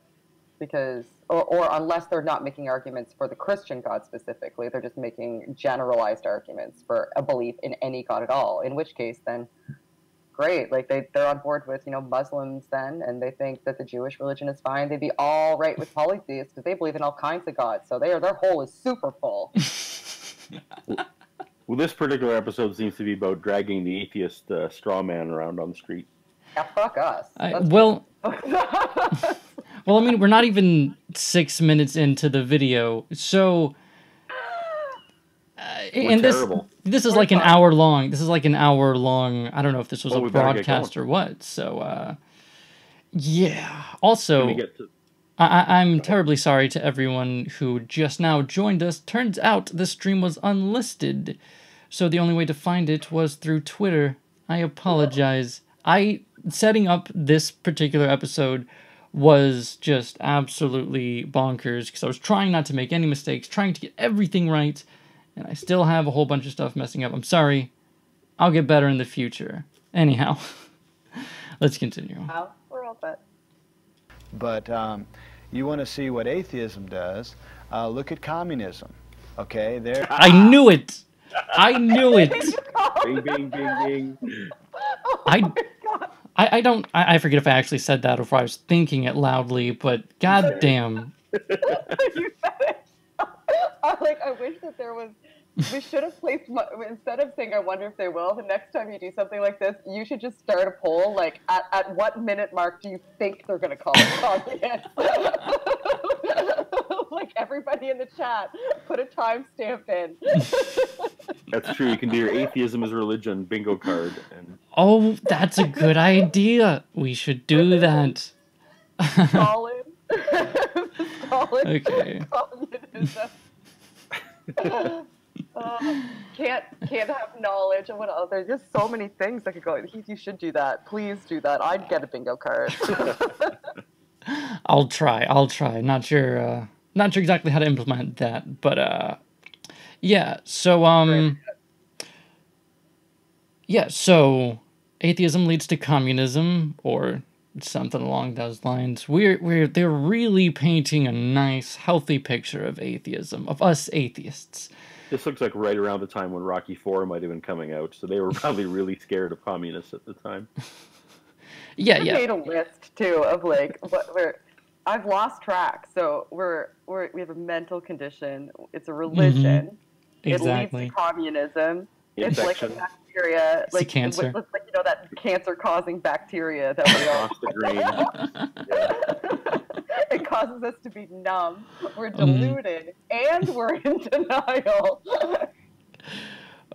because or unless they're not making arguments for the Christian God specifically, they're just making generalized arguments for a belief in any God at all. In which case, then. Great, like they're on board with Muslims then, and they think that the Jewish religion is fine. They'd be all right with polytheists because they believe in all kinds of gods. So their hole is super full. Well, this particular episode seems to be about dragging the atheist straw man around on the street. Yeah, fuck us. Well, I mean, we're not even 6 minutes into the video, so. And this is like an hour long. This is like an hour long. I don't know if this was a broadcast or what. So, yeah. Also, I'm terribly sorry to everyone who just now joined us. Turns out this stream was unlisted, so the only way to find it was through Twitter. I apologize. Setting up this particular episode was just absolutely bonkers because I was trying not to make any mistakes, trying to get everything right. And I still have a whole bunch of stuff messing up. I'm sorry. I'll get better in the future. Anyhow, let's continue. We're all set. But you want to see what atheism does, look at communism. Okay, there. I knew it! I knew it! Bing, bing, bing, bing. I forget if I actually said that or if I was thinking it loudly, but goddamn. You said it. I wish that there was. We should have placed, instead of saying, I wonder if they will, the next time you do something like this, you should just start a poll, like, at what minute mark do you think they're going to call it communist? Like, everybody in the chat, put a timestamp in. That's true. You can do your atheism as religion bingo card. Oh, that's a good idea. We should do that. Solid. Okay. Communism. Can't have knowledge and what else. There's just so many things that could go. You should do that. Please do that. I'd get a bingo card. I'll try. Not sure exactly how to implement that, but yeah. So Yeah, so atheism leads to communism, or something along those lines. They're really painting a nice, healthy picture of atheism, of us atheists. This looks like right around the time when Rocky IV might have been coming out, so they were probably really scared of communists at the time. Yeah, I made a list too of like what we're. I've lost track. So we have a mental condition. It's a religion. Mm-hmm. Exactly. It leads to communism. Infection. It's like a bacteria. It's a cancer. Like you know that cancer-causing bacteria that we all. Across the grain. Yeah. It causes us to be numb. We're deluded, and we're in denial.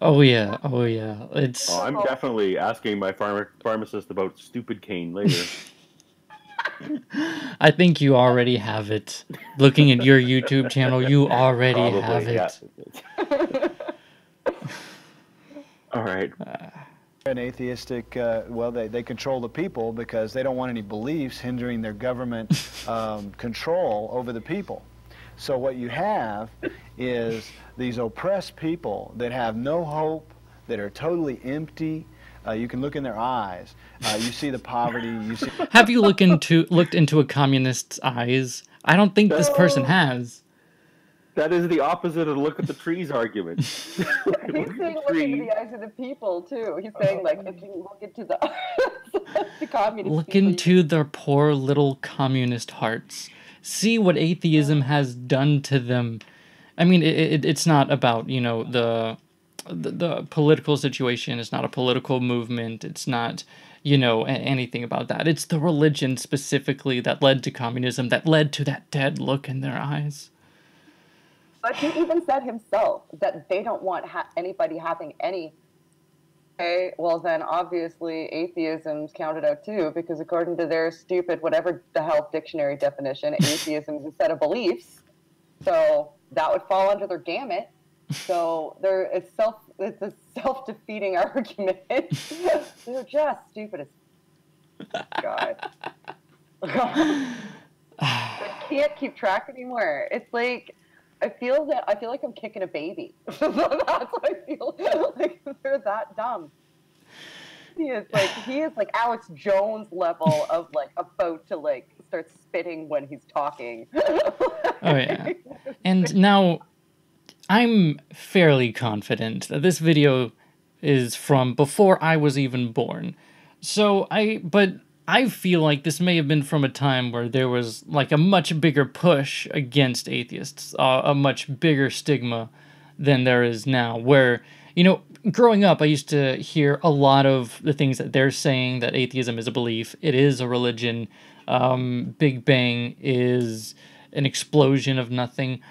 Oh yeah, oh yeah. It's. Oh, I'm definitely asking my pharmacist about stupid cane later. I think you already have it. Looking at your YouTube channel, you already have it. Yeah. All right. An atheistic, well, they control the people because they don't want any beliefs hindering their government control over the people. So what you have is these oppressed people that have no hope, that are totally empty. You can look in their eyes. You see the poverty. You see. Have you looked into a communist's eyes? I don't think this person has. That is the opposite of look at the trees argument. He's saying look into the eyes of the people too. He's saying like if you look into the communist Look people, into their poor little communist hearts. See what atheism has done to them. I mean, it's not about, you know, the political situation. It's not a political movement. It's not, you know, anything about that. It's the religion specifically that led to communism, that led to that dead look in their eyes. But he even said himself that they don't want anybody having any. Okay, well then obviously atheism's counted out too, because according to their stupid whatever the hell dictionary definition, atheism is a set of beliefs. So that would fall under their gamut. So it's a self-defeating argument. They're just stupid as God. I can't keep track anymore. It's like I feel like I'm kicking a baby. That's what I feel like. They're that dumb. He is like Alex Jones level of like about to like start spitting when he's talking. Oh yeah. And now I'm fairly confident that this video is from before I was even born. But I feel like this may have been from a time where there was like a much bigger push against atheists, a much bigger stigma than there is now, where, you know, growing up, I used to hear a lot of the things that they're saying, that atheism is a belief, it is a religion, Big Bang is an explosion of nothing,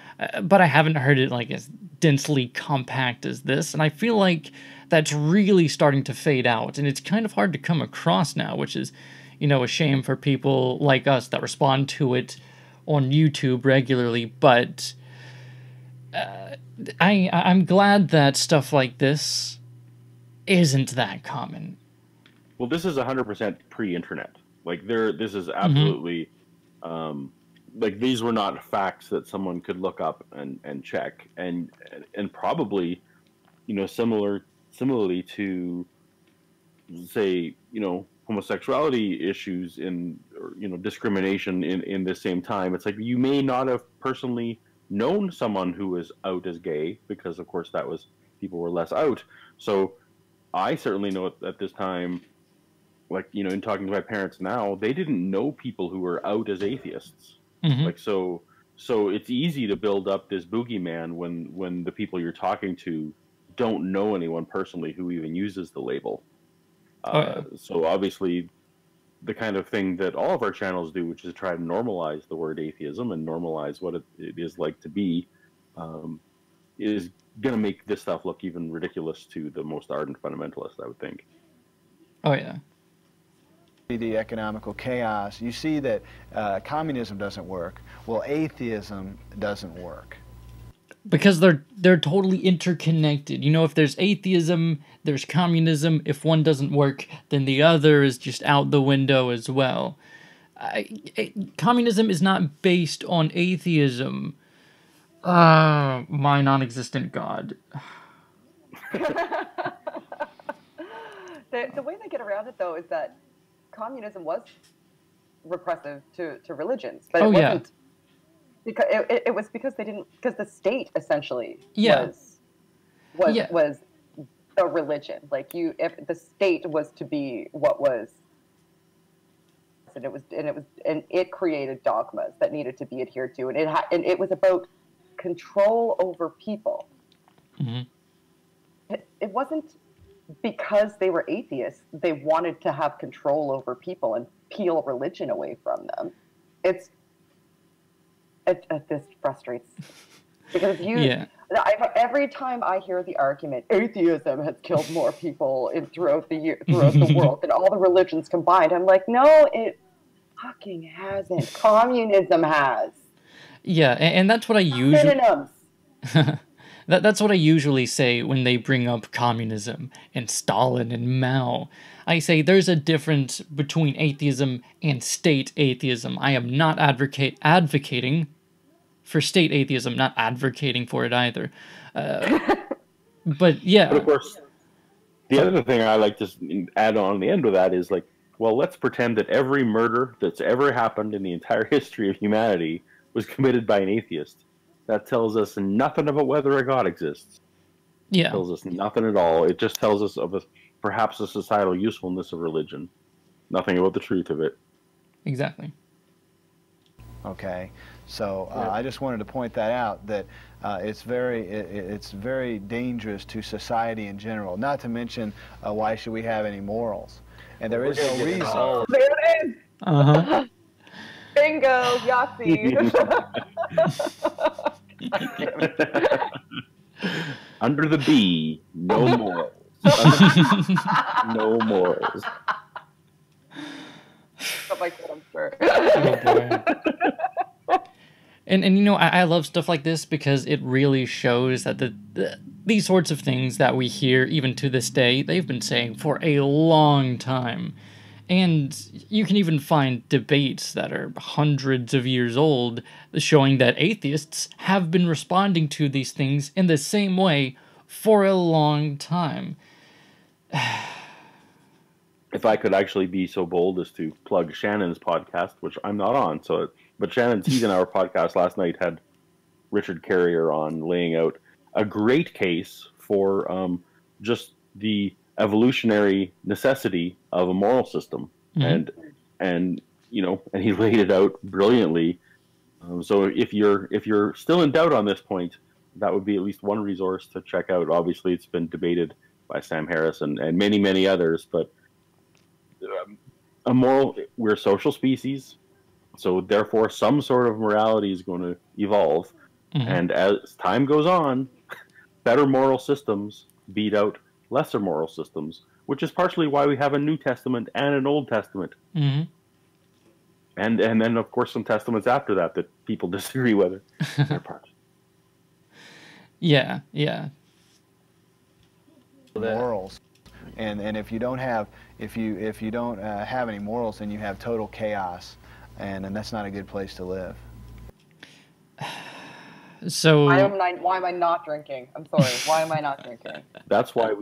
but I haven't heard it like as densely compact as this, and I feel like that's really starting to fade out, and it's kind of hard to come across now, which is, you know, a shame for people like us that respond to it on YouTube regularly, but I'm glad that stuff like this isn't that common. Well, this is 100% pre-internet. Like this is absolutely, like these were not facts that someone could look up and check, and probably, you know, similarly to, say, you know, homosexuality issues or, you know, discrimination in the same time. It's like you may not have personally known someone who was out as gay, because of course people were less out. So I certainly know at this time, like, you know, in talking to my parents now, they didn't know people who were out as atheists. Like, so it's easy to build up this boogeyman when the people you're talking to don't know anyone personally who even uses the label. So obviously the kind of thing that all of our channels do, which is try to normalize the word atheism and normalize what it is like to be, is going to make this stuff look even ridiculous to the most ardent fundamentalists, I would think. Oh yeah. The economical chaos. You see that communism doesn't work. Well, atheism doesn't work. Because they're totally interconnected. You know, if there's atheism, there's communism. If one doesn't work, then the other is just out the window as well. Communism is not based on atheism. My non-existent God. the way they get around it, though, is that communism was repressive to religions, but it wasn't because it was because they didn't, because the state essentially was a religion. Like if the state was to be what was, and it created dogmas that needed to be adhered to, and it was about control over people. It wasn't because they were atheists, they wanted to have control over people and peel religion away from them. This frustrates, because every time I hear the argument, atheism has killed more people throughout the world than all the religions combined, I'm like, no, it fucking hasn't. Communism has. Yeah, and that's what I usually... Synonyms. That's what I usually say when they bring up communism and Stalin and Mao. I say there's a difference between atheism and state atheism. I am not advocating for state atheism, not advocating for it either. But yeah. But of course, the other thing I like to add on the end of that is like, well, let's pretend that every murder that's ever happened in the entire history of humanity was committed by an atheist. That tells us nothing about whether a God exists. Yeah. It tells us nothing at all. It just tells us of perhaps the societal usefulness of religion. Nothing about the truth of it. Exactly. Okay, so I just wanted to point that out, that it's very dangerous to society in general. Not to mention, why should we have any morals? And there is no reason. There it is. Bingo, Yahtzee. Under the B, no morals. No morals. Oh boy. And you know, I love stuff like this because it really shows that these sorts of things that we hear even to this day, they've been saying for a long time. And you can even find debates that are hundreds of years old showing that atheists have been responding to these things in the same way for a long time. If I could actually be so bold as to plug Shannon's podcast, which I'm not on, but Shannon's Heathen Hour podcast last night had Richard Carrier on, laying out a great case for just the evolutionary necessity of a moral system, and you know, and he laid it out brilliantly. So if you're still in doubt on this point, that would be at least one resource to check out. Obviously, it's been debated by Sam Harris and many others, but we're a social species, so therefore some sort of morality is going to evolve, and as time goes on, better moral systems beat out lesser moral systems, which is partially why we have a New Testament and an Old Testament. And then, of course, some testaments after that people disagree whether they're part. Yeah. Morals, and if you don't have have any morals, then you have total chaos, and that's not a good place to live. So why am I not drinking? I'm sorry. Why am I not drinking? That's why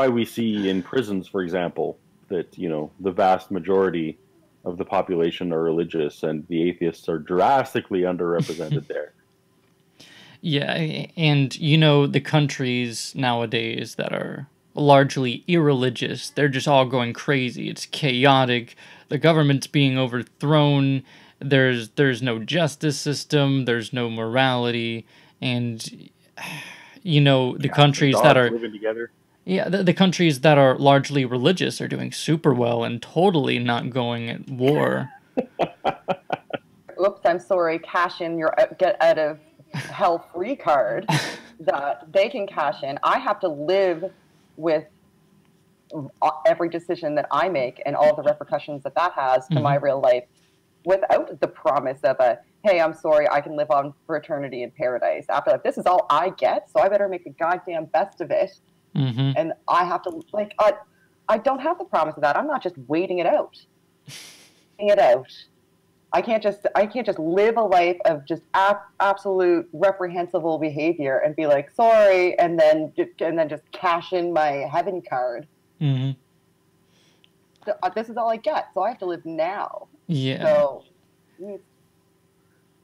we see in prisons, for example, that, you know, the vast majority of the population are religious, and the atheists are drastically underrepresented there. Yeah, and you know, the countries nowadays that are largely irreligious, they're just all going crazy. It's chaotic. The government's being overthrown. There's no justice system, there's no morality, and you know, the countries that are living together. Yeah, the countries that are largely religious are doing super well and totally not going at war. Oops, I'm sorry. Cash in your get out of hell free card that they can cash in. I have to live with every decision that I make and all the repercussions that has to my real life, without the promise of hey, I'm sorry, I can live on for eternity in paradise. After that, this is all I get, so I better make the goddamn best of it. And I have to, like, I don't have the promise of that. I'm not just waiting it out. I can't just live a life of just absolute reprehensible behavior and be like, sorry, and then just cash in my heaven card. Mm-hmm. This is all I get, so I have to live now. Yeah. So,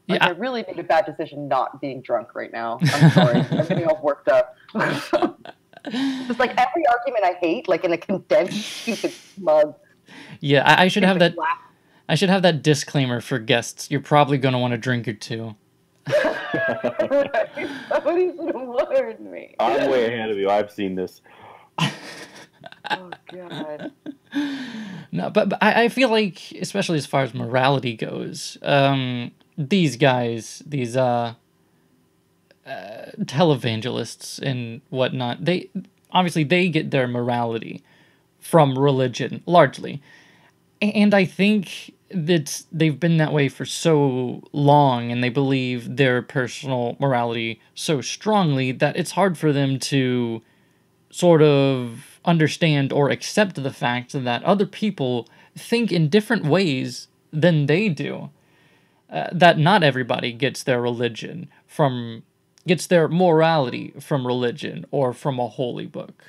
Yeah. I really made a bad decision not being drunk right now. I'm sorry. I'm getting all worked up. Just like every argument I hate, like in a condensed, stupid mug. Yeah, I should have that. I should have that disclaimer for guests. You're probably going to want to drink or two. Somebody should have warned me. I'm way ahead of you. I've seen this. Oh, God. No, but I feel like, especially as far as morality goes, these guys, these televangelists and whatnot, they obviously they get their morality from religion largely, and I think that they've been that way for so long, and they believe their personal morality so strongly that it's hard for them to sort of understand or accept the fact that other people think in different ways than they do. That not everybody gets their morality from religion or from a holy book.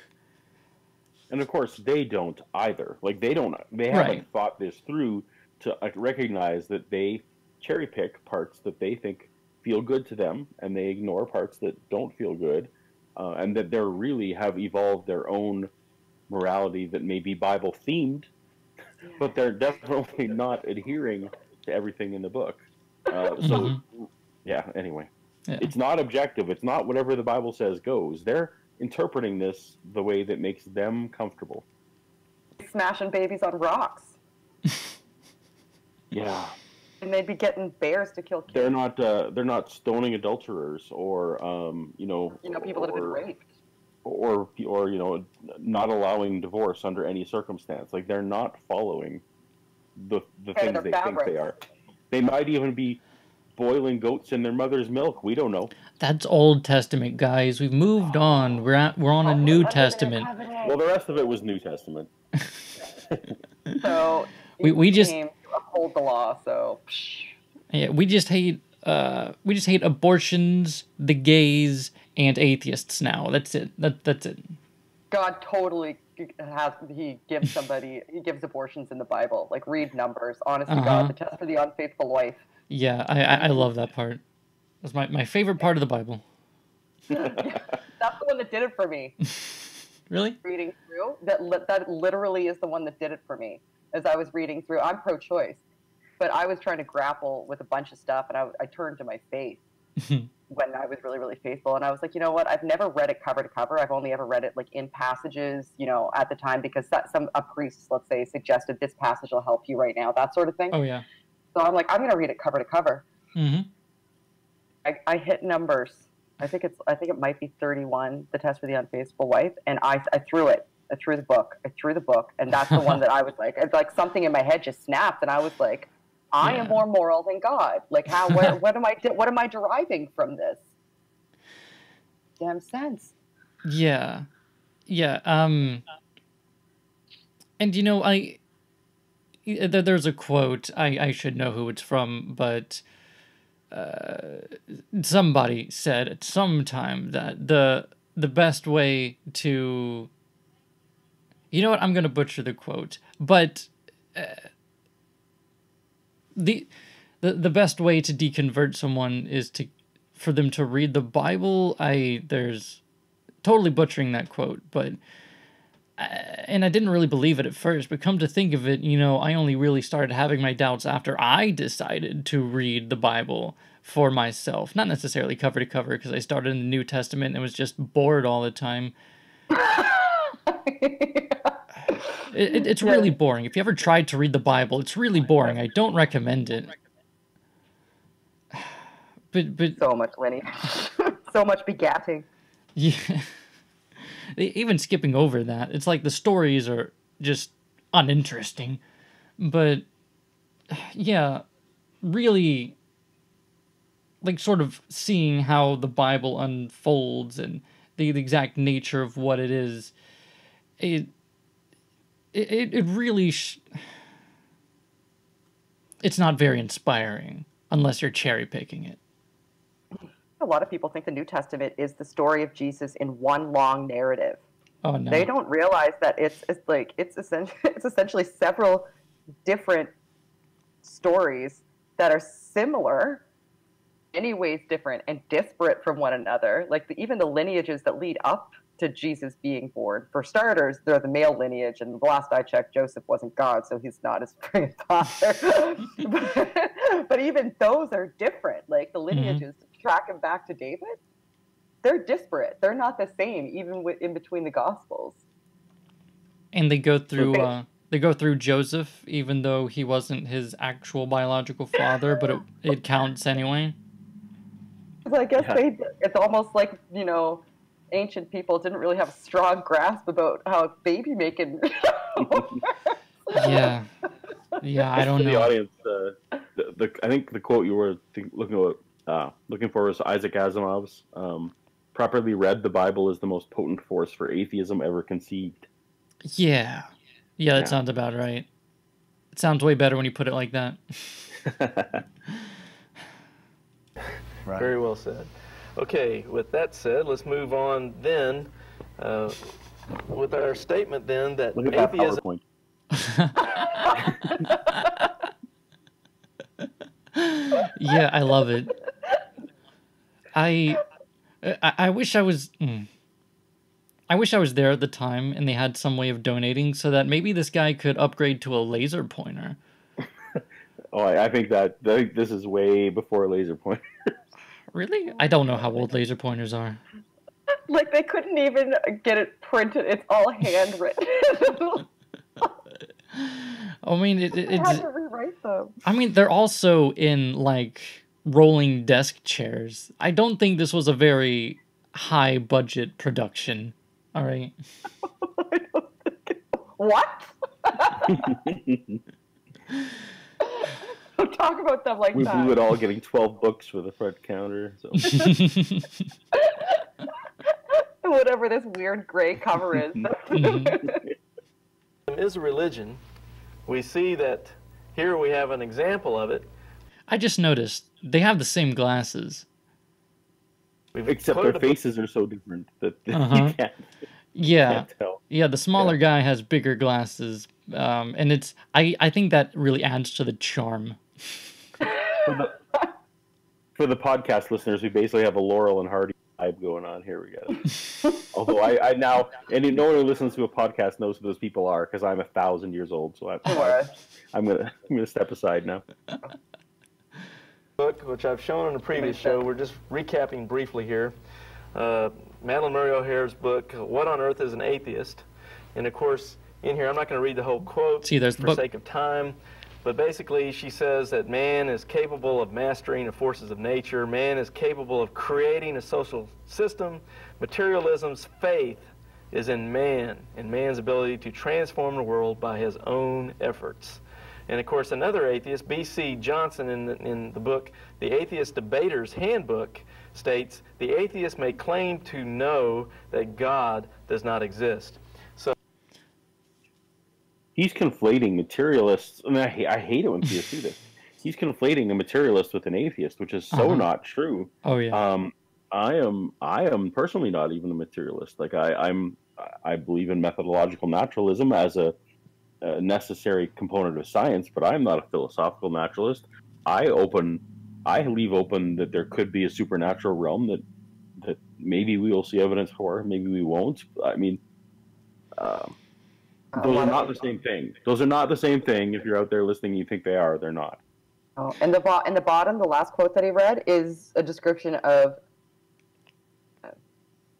And of course, they don't either. Like they haven't thought this through to recognize that they cherry pick parts that they think feel good to them, and they ignore parts that don't feel good, and that they really have evolved their own morality that may be Bible themed, but they're definitely not adhering to everything in the book. Yeah, anyway. Yeah. It's not objective. It's not whatever the Bible says goes. They're interpreting this the way that makes them comfortable. Smashing babies on rocks. Yeah. And they'd be getting bears to kill kids. They're not stoning adulterers or people that have been raped. Or not allowing divorce under any circumstance. Like they're not following the things they think they are. They might even be boiling goats in their mother's milk. We don't know. That's Old Testament, guys. We've moved on. We're on a New Testament. Well, the rest of it was New Testament. So we just uphold the law. So yeah, we just hate abortions, the gays, and atheists now. That's it. That's it. God totally gives abortions in the Bible. Like read Numbers. Honestly, God, the test for the unfaithful wife. Yeah, I love that part. That's my favorite part of the Bible. That's the one that did it for me. Really? Reading through, that literally is the one that did it for me. As I was reading through, I'm pro-choice, but I was trying to grapple with a bunch of stuff, and I turned to my faith when I was really, really faithful. And I was like, you know what? I've never read it cover to cover. I've only ever read it like in passages, at the time, because a priest, let's say, suggested this passage will help you right now, that sort of thing. Oh, yeah. So I'm like, I'm going to read it cover to cover. Mm-hmm. I hit Numbers. I think it might be 31, the test for the unfaithful wife, and I threw it. I threw the book, and that's the one that I was like, it's like something in my head just snapped, and I was like, I am more moral than God. Like, what am I deriving from this? Damn sense. Yeah. And there's a quote. I should know who it's from, but somebody said at some time that the best way to, I'm going to butcher the quote, but the best way to deconvert someone is for them to read the Bible. There's totally butchering that quote, but and I didn't really believe it at first, but come to think of it, I only really started having my doubts after I decided to read the Bible for myself. Not necessarily cover to cover, because I started in the New Testament and was just bored all the time. It's really boring. If you ever tried to read the Bible, it's really boring. I don't recommend it. But so much lineage. So much begatting. Yeah. Even skipping over that, it's like the stories are just uninteresting. But yeah, really, like, sort of seeing how the Bible unfolds and the exact nature of what it is, it really it's not very inspiring unless you're cherry picking it. A lot of people think the New Testament is the story of Jesus in one long narrative. Oh no. They don't realize that it's essentially several different stories that are similar, many ways different and disparate from one another. Like even the lineages that lead up to Jesus being born. For starters, they're the male lineage, and the last I checked, Joseph wasn't God, so he's not his father. but even those are different. Like the lineages track him back to David, they're disparate. They're not the same, even in between the Gospels. And they go through Joseph, even though he wasn't his actual biological father, but it counts anyway. I guess it's almost like, ancient people didn't really have a strong grasp about how baby making Yeah, I don't know. The audience, I think the quote you were looking for was Isaac Asimov's. Properly read, the Bible is the most potent force for atheism ever conceived. Yeah, that sounds about right. It sounds way better when you put it like that. Right. Very well said. Okay, with that said, let's move on then with our statement then that look at atheism... Yeah, I love it. I wish I was... I wish I was there at the time and they had some way of donating so that maybe this guy could upgrade to a laser pointer. I think that this is way before laser pointer. Really? I don't know how old laser pointers are. Like, they couldn't even get it printed. It's all handwritten. I mean, it's... had to rewrite them. I mean, they're also in, like, rolling desk chairs. I don't think this was a very high-budget production. All right? What? Talk about them like we that. blew it all getting 12 books for the front counter. So. Whatever this weird gray cover is. Is a religion. We see that here we have an example of it. I just noticed they have the same glasses. Except their faces are so different that you can't tell. Yeah, the smaller guy has bigger glasses. And it's I think that really adds to the charm. For the podcast listeners, we basically have a Laurel and Hardy vibe going on here. We got although I now, and no one who listens to a podcast knows who those people are because I'm 1,000 years old, so I'm gonna step aside now. Book, which I've shown on a previous show, we're just recapping briefly here. Madeline Murray O'Hare's book, What on Earth is an Atheist? And of course, in here, I'm not going to read the whole quote for sake of time, but basically she says that man is capable of mastering the forces of nature, man is capable of creating a social system, materialism's faith is in man and man's ability to transform the world by his own efforts. And of course, another atheist, B.C. Johnson, in the book, The Atheist Debater's Handbook, states, the atheist may claim to know that God does not exist. So he's conflating materialists, and I hate it when people do this. He's conflating a materialist with an atheist, which is so not true. Oh yeah. I am personally not even a materialist. Like I believe in methodological naturalism as a necessary component of science, but I'm not a philosophical naturalist. I leave open that there could be a supernatural realm that maybe we will see evidence for, maybe we won't. I mean, those are not the same thing. Those are not the same thing. If you're out there listening, you think they are. They're not. Oh, and in the bottom, the last quote that he read is a description of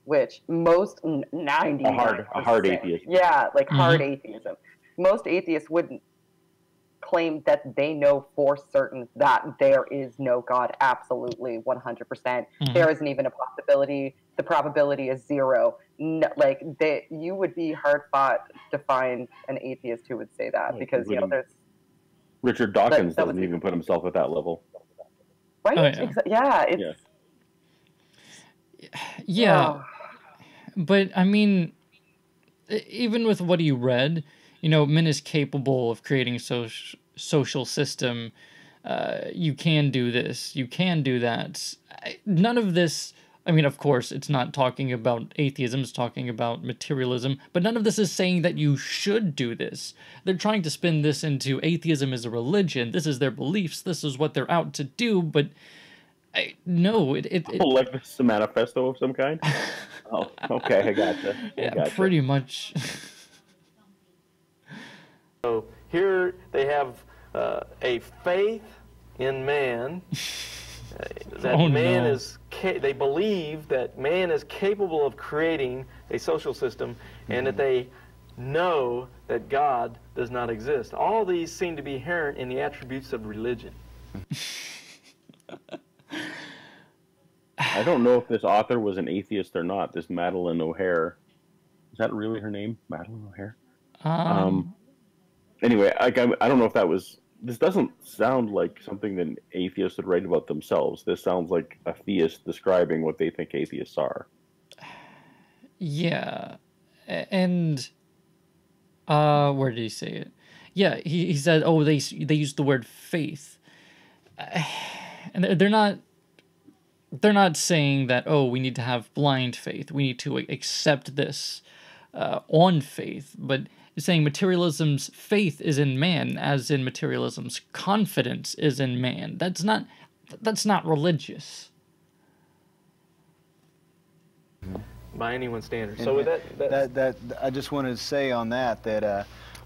which most 90 a hard atheist. Yeah, like hard atheism. Most atheists wouldn't claim that they know for certain that there is no God, absolutely 100%. There isn't even a possibility. The probability is zero. No, you would be hard fought to find an atheist who would say that because there's Richard Dawkins doesn't even put himself at that level. Right? Oh, yeah. But I mean, even with what he read, men is capable of creating a social system. You can do this. You can do that. None of this I mean, of course, it's not talking about atheism, it's talking about materialism, but none of this is saying that you should do this. They're trying to spin this into atheism is a religion, this is their beliefs, this is what they're out to do, but no, like this is a manifesto of some kind? Oh, okay, I gotcha. Yeah, pretty much. So here they have a faith in man, that man is, they believe that man is capable of creating a social system, and that they know that God does not exist. All these seem to be inherent in the attributes of religion. I don't know if this author was an atheist or not, this Madeline O'Hare. Is that really her name? Madeline O'Hare? Anyway, I don't know if that was... This doesn't sound like something that an atheist would write about themselves. This sounds like a theist describing what they think atheists are. Yeah. And... where did he say it? Yeah, he said, oh, they used the word faith. And they're not saying that, oh, we need to have blind faith. We need to accept this on faith. But it's saying materialism's faith is in man, as in materialism's confidence is in man. That's not religious. By anyone's standards. And so with that I just wanted to say on that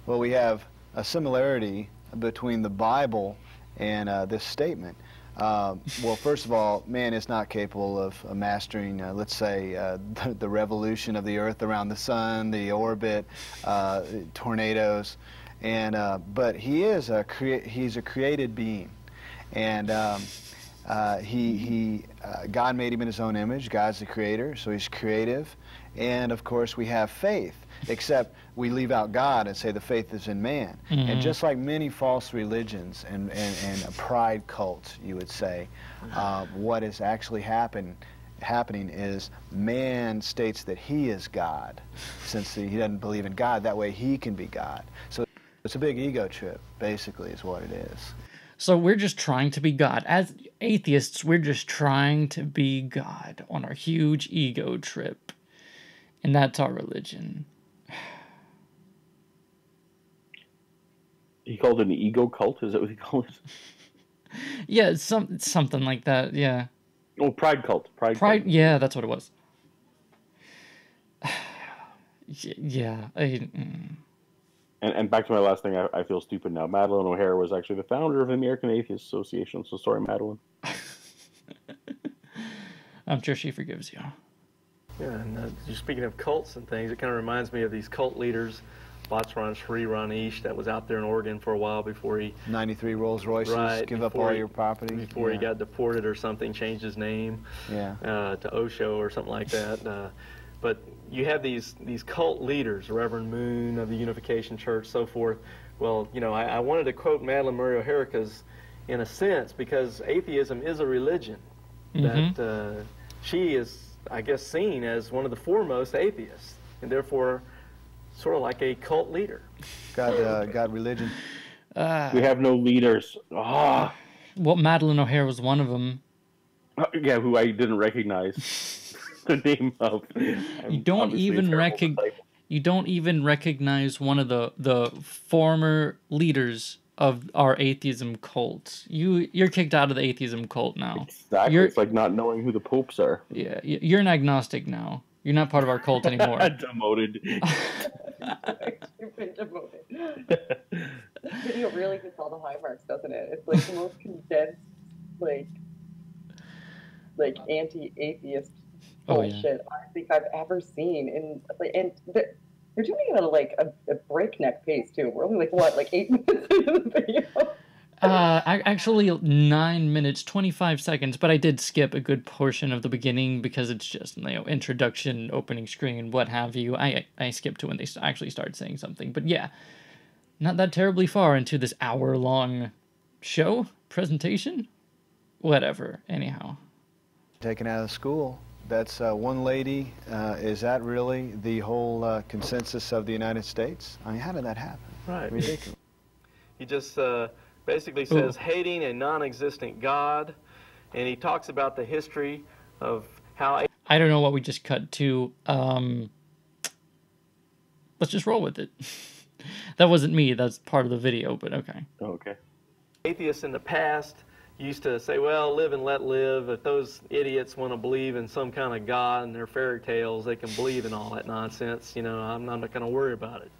well, we have a similarity between the Bible and this statement. Well, first of all, man is not capable of mastering, let's say, the revolution of the Earth around the sun, the orbit, tornadoes, and but he is he's a created being, and God made him in his own image. God's the creator, so he's creative, and of course we have faith. Except we leave out God and say the faith is in man. Mm-hmm. And just like many false religions and a pride cult, you would say, what is actually happening is man states that he is God, since he doesn't believe in God. That way he can be God. So it's a big ego trip, basically, is what it is. So we're just trying to be God. As atheists, we're just trying to be God on our huge ego trip. And that's our religion. He called it an ego cult? Is that what he called it? Yeah, it's something like that, yeah. Oh, pride cult. Pride cult. Yeah, that's what it was. Yeah. And back to my last thing, I feel stupid now. Madeline O'Hare was actually the founder of the American Atheist Association, so sorry, Madeline. I'm sure she forgives you. Yeah, and speaking of cults and things, it kind of reminds me of these cult leaders. Batsran Sri Ranish, that was out there in Oregon for a while before he... 93 Rolls Royces, right, give up all your property. Before he got deported or something, changed his name to Osho or something like that. But you have these cult leaders, Reverend Moon of the Unification Church, so forth. Well, you know, I wanted to quote Madeline Murray O'Hare in a sense, because atheism is a religion. Mm-hmm. That she is, I guess, seen as one of the foremost atheists, and therefore sort of like a cult leader. God religion. We have no leaders. Ah. Well, Madeline O'Hare was one of them. Yeah, who I didn't recognize the name of. You don't even recognize one of the former leaders of our atheism cult. You're kicked out of the atheism cult now. Exactly. It's like not knowing who the popes are. Yeah, you're an agnostic now. You're not part of our cult anymore. Demoted. You've been demoted. This video really hits all the high marks, doesn't it? It's like the most condensed, like anti-atheist bullshit I think I've ever seen. And they're doing it at a breakneck pace too. We're only 8 minutes into the video. Actually 9 minutes 25 seconds, but I did skip a good portion of the beginning because it's just introduction, opening screen, what have you. I skipped to when they actually started saying something, but yeah, not that terribly far into this hour-long show presentation. Whatever. Anyhow, taken out of school. That's one lady. Is that really the whole consensus of the United States? I mean, how did that happen? Right. Ridiculous. He just basically says hating a non-existent God, and he talks about the history of how I don't know what we just cut to. Let's just roll with it. That wasn't me. That's part of the video, but okay. Oh, okay. Atheists in the past used to say, well, live and let live. If those idiots want to believe in some kind of God and their fairy tales, they can believe in all that nonsense. You know, I'm not going to worry about it.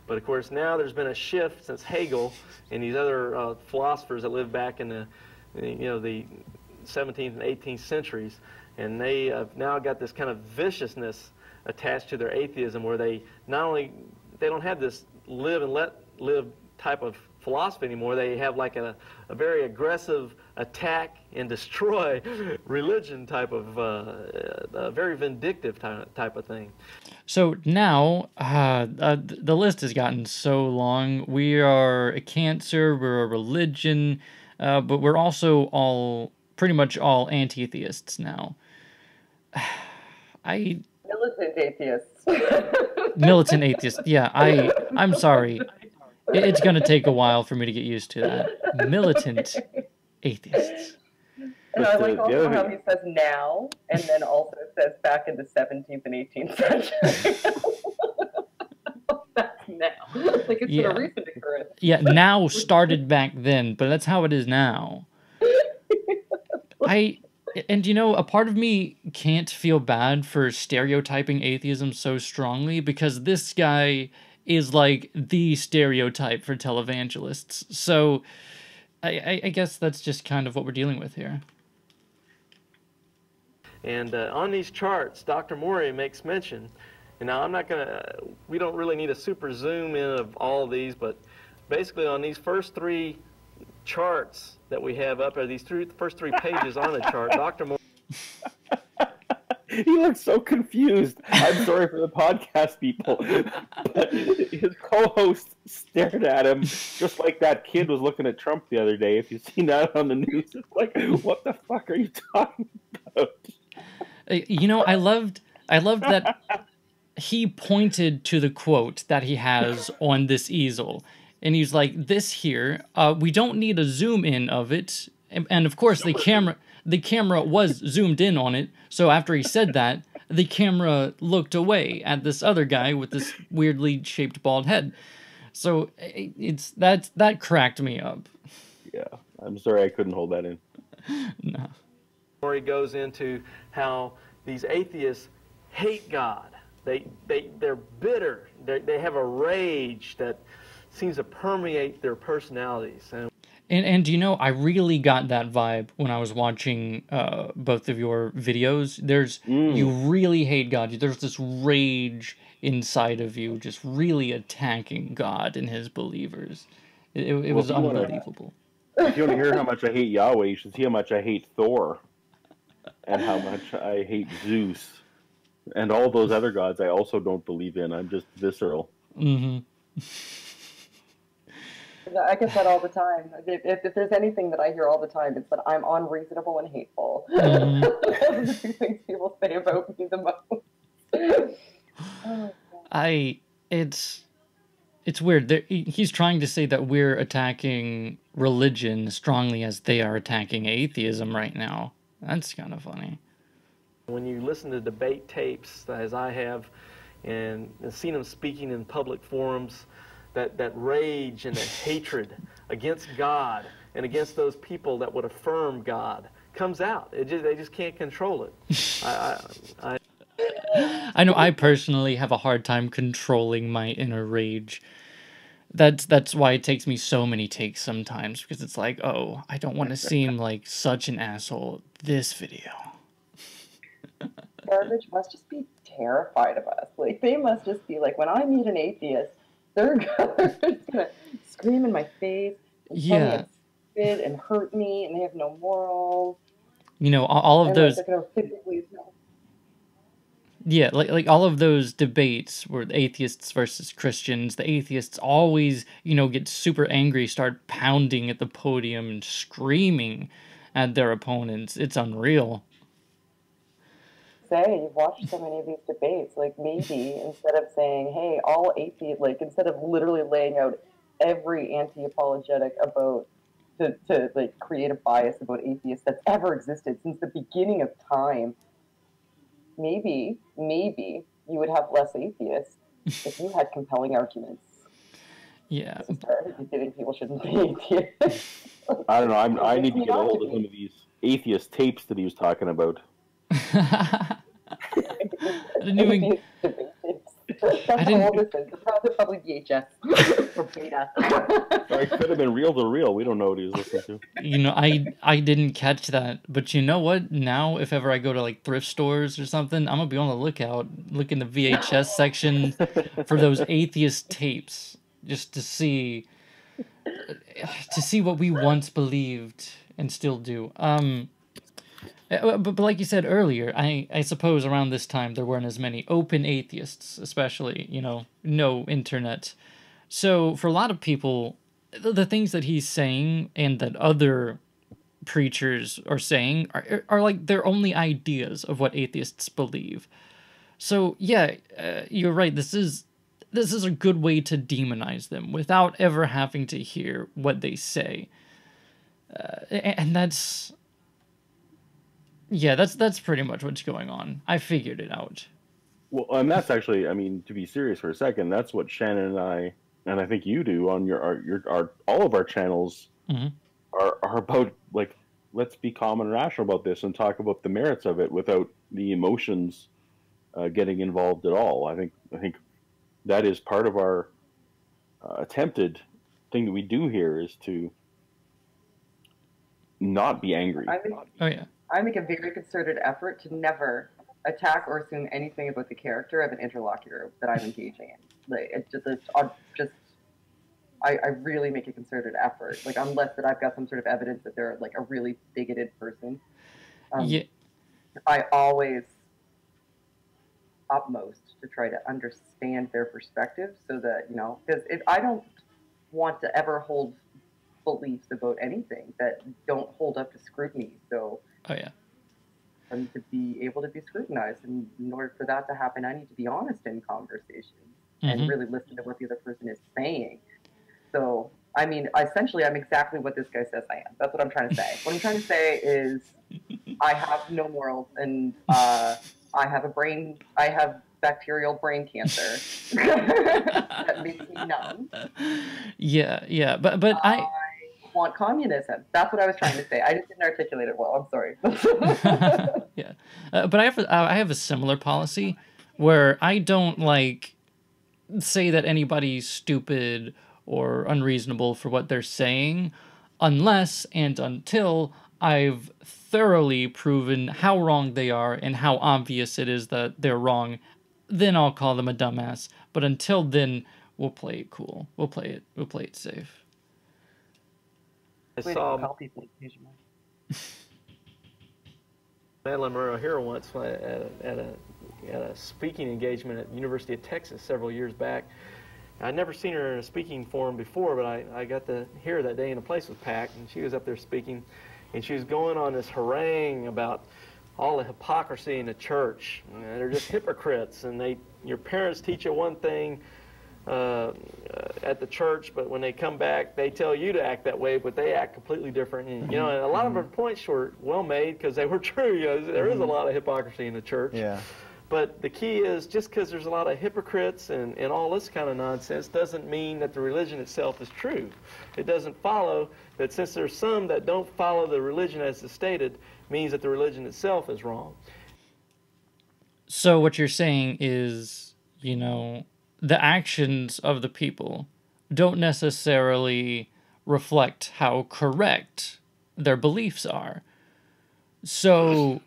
But of course, now there's been a shift since Hegel and these other philosophers that lived back in the 17th and 18th centuries, and they have now got this kind of viciousness attached to their atheism, where they don't have this live and let live type of philosophy anymore. They have like a very aggressive attack and destroy religion type of a very vindictive type of thing. So now the list has gotten so long. We are a cancer, we're a religion, but we're also pretty much all anti-theists now. Militant atheists. Militant atheists. Yeah, I'm sorry. It's going to take a while for me to get used to that. Militant atheists. And I like also how he says now, and then also says back in the 17th and 18th century. That's now. Like it's a recent occurrence. Yeah, now started back then, but that's how it is now. And you know, a part of me can't feel bad for stereotyping atheism so strongly, because this guy is like the stereotype for televangelists. So I guess that's just kind of what we're dealing with here. And on these charts, Dr. Morey makes mention, and now we don't really need a super zoom in of all of these, but basically on these first three charts that we have up there, these first three pages on the chart, Dr. Morey... He looks so confused. I'm sorry for the podcast people. But his co-host stared at him just like that kid was looking at Trump the other day. If you've seen that on the news, it's like, what the fuck are you talking about? You know, I loved that he pointed to the quote that he has on this easel. And he's like, this here, we don't need a zoom in of it. And of course, the camera was zoomed in on it. So after he said that, the camera looked away at this other guy with this weirdly shaped bald head. So that cracked me up. Yeah, I'm sorry I couldn't hold that in. No. He goes into how these atheists hate God. They're bitter. They have a rage that seems to permeate their personalities. And you know, I really got that vibe when I was watching both of your videos. You really hate God. There's this rage inside of you, just really attacking God and his believers. It was unbelievable. If you want to hear how much I hate Yahweh, you should see how much I hate Thor, and how much I hate Zeus, and all those other gods I also don't believe in. I'm just visceral. Mm-hmm. I get that all the time. If there's anything that I hear all the time, it's that I'm unreasonable and hateful. Mm-hmm. Those are the two things people say about me the most. It's weird. He's trying to say that we're attacking religion as strongly as they are attacking atheism right now. That's kind of funny. When you listen to debate tapes, as I have, and seen them speaking in public forums, that rage and that hatred against God and against those people that would affirm God comes out. They just can't control it. I know I personally have a hard time controlling my inner rage. That's why it takes me so many takes sometimes, because it's like, oh, I don't want to seem like such an asshole this video. Garbage must just be terrified of us. Like, they must just be like, when I meet an atheist, they're just gonna scream in my face and tell me I'm stupid and hurt me, and they have no morals. You know, all of those. Like, they're gonna physically. Yeah, like all of those debates where atheists versus Christians, the atheists always, get super angry, start pounding at the podium and screaming at their opponents. It's unreal. You've watched so many of these debates, like maybe instead of saying, hey, all atheists, like instead of literally laying out every anti-apologetic about to create a bias about atheists that's ever existed since the beginning of time, maybe you would have less atheists if you had compelling arguments. Yeah. You think people shouldn't be atheists? I don't know. I need to get a hold of some of these atheist tapes that he was talking about. I didn't even. That's how old this is. It's probably VHS or beta. Or it could have been reel to reel. We don't know what he was listening to. You know, I didn't catch that, but you know what? Now, if ever I go to like thrift stores or something, I'm gonna be on the lookout, look in the VHS section for those atheist tapes, just to see what we once believed and still do. But like you said earlier, I suppose around this time there weren't as many open atheists, especially, you know, no internet. So for a lot of people, the things that he's saying and that other preachers are saying are like their only ideas of what atheists believe. So yeah, you're right. This is a good way to demonize them without ever having to hear what they say. And that's... Yeah, that's pretty much what's going on. I figured it out. Well, and that's actually, I mean, to be serious for a second, that's what Shannon and I think you do on our all of our channels are about, like, let's be calm and rational about this and talk about the merits of it without the emotions getting involved at all. I think that is part of our attempted thing that we do here, is to not be angry. I make a very concerted effort to never attack or assume anything about the character of an interlocutor that I'm engaging in. Like, I really make a concerted effort. Like, unless that I've got some sort of evidence that they're like a really bigoted person. I always utmost to try to understand their perspective, so that, you know, because I don't want to ever hold beliefs about anything that don't hold up to scrutiny. So I need to be able to be scrutinized, and in order for that to happen, I need to be honest in conversation and really listen to what the other person is saying. So, I mean, essentially, I'm exactly what this guy says I am. That's what I'm trying to say. What I'm trying to say is, I have no morals, and I have bacterial brain cancer that makes me numb. Yeah, but I want communism. That's what I was trying to say. I just didn't articulate it well. I'm sorry. Yeah, but I have a similar policy where I don't like say that anybody's stupid or unreasonable for what they're saying, unless and until I've thoroughly proven how wrong they are and how obvious it is that they're wrong. Then I'll call them a dumbass. But until then, we'll play it cool. We'll play it safe. I saw Madeline Monroe here once at a speaking engagement at the University of Texas several years back. I'd never seen her in a speaking forum before, but I got to hear her that day, and the place was packed, and she was up there speaking, and she was going on this harangue about all the hypocrisy in the church. They're just hypocrites, and your parents teach you one thing at the church, but when they come back, they tell you to act that way, but they act completely different. And, you know, and a lot of her points were well made because they were true. You know, there is a lot of hypocrisy in the church. Yeah. But the key is, just because there's a lot of hypocrites and all this kind of nonsense doesn't mean that the religion itself is true. It doesn't follow that since there's some that don't follow the religion as it's stated, means that the religion itself is wrong. So what you're saying is, you know, the actions of the people don't necessarily reflect how correct their beliefs are. So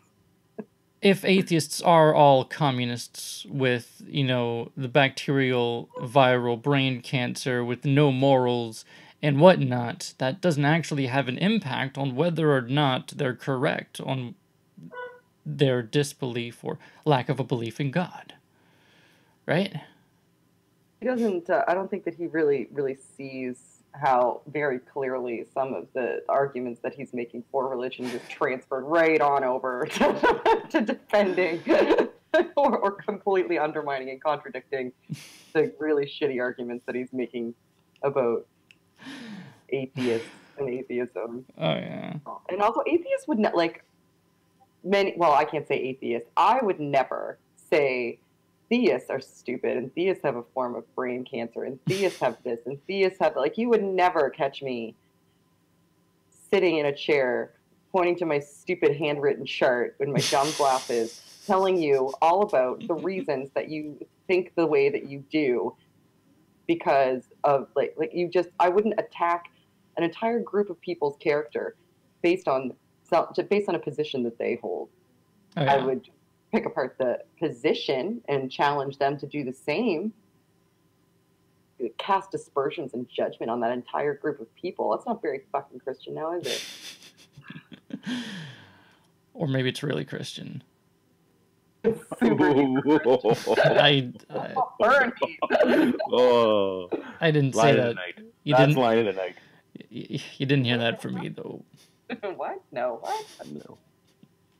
if atheists are all communists with, you know, the bacterial viral brain cancer with no morals and whatnot, that doesn't actually have an impact on whether or not they're correct on their disbelief or lack of a belief in God. Right? He doesn't, I don't think that he really sees how very clearly some of the arguments that he's making for religion just transferred right on over to defending or completely undermining and contradicting the really shitty arguments that he's making about atheists and atheism. Oh, yeah. And also, atheists would not, like, well, I can't say atheist. I would never say theists are stupid and theists have a form of brain cancer and theists have this and theists have, like, you would never catch me sitting in a chair pointing to my stupid handwritten chart with my dumb glasses telling you all about the reasons that you think the way that you do because of like you just, I wouldn't attack an entire group of people's character based on a position that they hold. Oh, yeah. I would pick apart the position and challenge them to do the same. Cast aspersions and judgment on that entire group of people. That's not very fucking Christian now, is it? Or maybe it's really Christian. It's super I burn me. Oh, I didn't say line of that. the night. You That's didn't. line of the night. You didn't hear that from me though. What? No, what? No.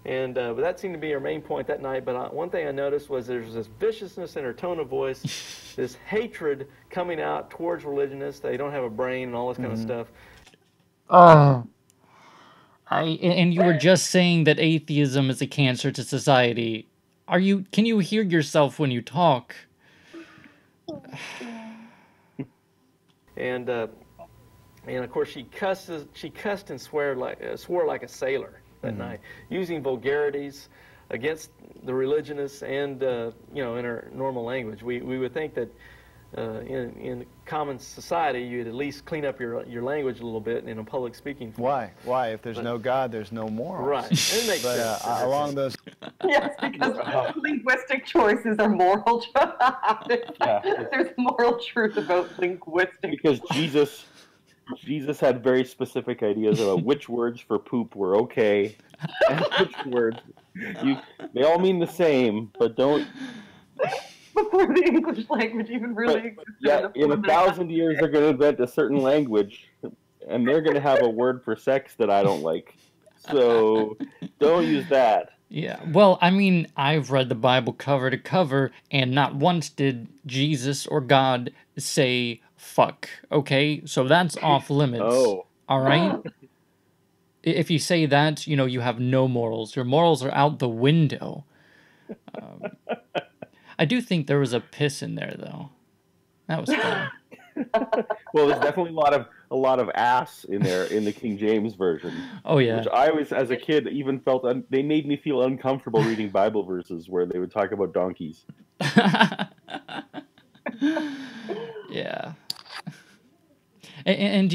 And but that seemed to be her main point that night. But one thing I noticed was there's this viciousness in her tone of voice, this hatred coming out towards religionists. They don't have a brain and all this kind of stuff. And you were just saying that atheism is a cancer to society. Can you hear yourself when you talk? And of course she cussed and swore like a sailor that night, using vulgarities against the religionists and in her normal language. We would think that in common society you'd at least clean up your language a little bit in a public speaking form. Why? If there's no God, there's no morals. Right. It makes sense. Along those. Yes, because linguistic choices are moral. There's moral truth about linguistic. Because Jesus had very specific ideas about which words for poop were okay, and which words they all mean the same, but don't. Before the English language even really existed. Yeah, in 1,000 years they're going to invent a certain language, and they're going to have a word for sex that I don't like. So don't use that. Yeah, well, I mean, I've read the Bible cover to cover, and not once did Jesus or God say fuck, okay? So that's off limits. Oh. All right? If you say that, you have no morals. Your morals are out the window. I do think there was a piss in there, though. That was fun. Well, there's definitely a lot of ass in there in the King James version. Oh yeah. Which I was, as a kid, even felt they made me feel uncomfortable reading Bible verses where they would talk about donkeys. Yeah. And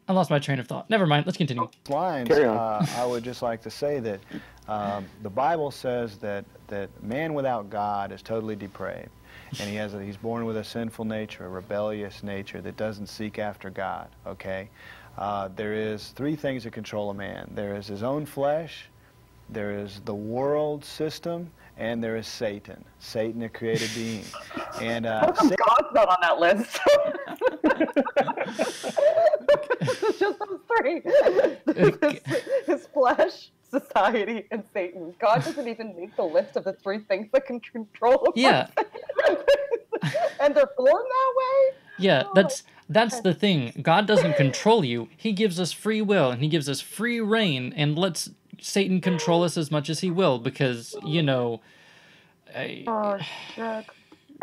I lost my train of thought. Never mind. Let's continue. Lines, Carry on. I would just like to say that the Bible says that man without God is totally depraved, and he's born with a sinful nature, a rebellious nature that doesn't seek after God. Okay, there is three things that control a man. There is his own flesh, there is the world system, and there is Satan. Satan, a created being. And God's not on that list. It's just those three. His flesh, society, and Satan. God doesn't even make the list of the three things that can control a person. Yeah. And they're born that way? Yeah, that's the thing. God doesn't control you. He gives us free will, and he gives us free reign, and lets Satan control us as much as he will, because, Oh, shit.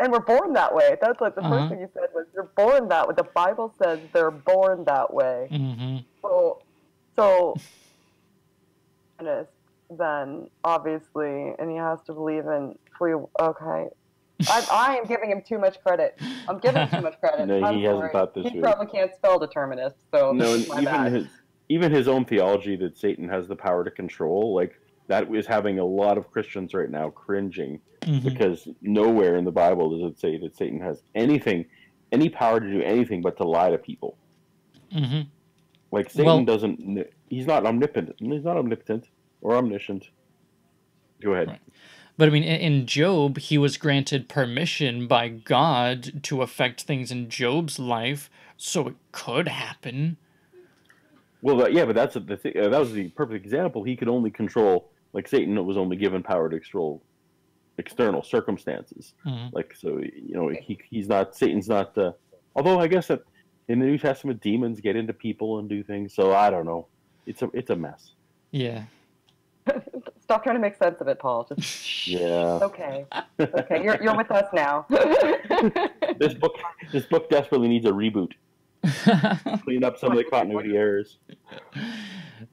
And we're born that way. That's like the first thing you said was you're born that way. The Bible says they're born that way. Mm-hmm. So, then obviously, and he has to believe in free. Okay, I am giving him too much credit. I'm giving him too much credit. No, he hasn't thought this He through. probably can't spell determinist. So No, this is my bad. even his own theology that Satan has the power to control, like that is having a lot of Christians right now cringing because nowhere in the Bible does it say that Satan has any power to do anything but to lie to people. Mm-hmm. Like Satan doesn't. He's not omnipotent. He's not omnipotent or omniscient. Go ahead. Right. But I mean, in Job, he was granted permission by God to affect things in Job's life, so it could happen. Well, but that's the thing. That was the perfect example. He could only control, like Satan was only given power to control external circumstances. Mm-hmm. Like, so, he's not, Satan's not, although I guess that In the New Testament, demons get into people and do things. So I don't know. It's a mess. Yeah. Stop trying to make sense of it, Paul. Just Yeah. okay. Okay, you're with us now. This book desperately needs a reboot. Clean up some of the continuity errors.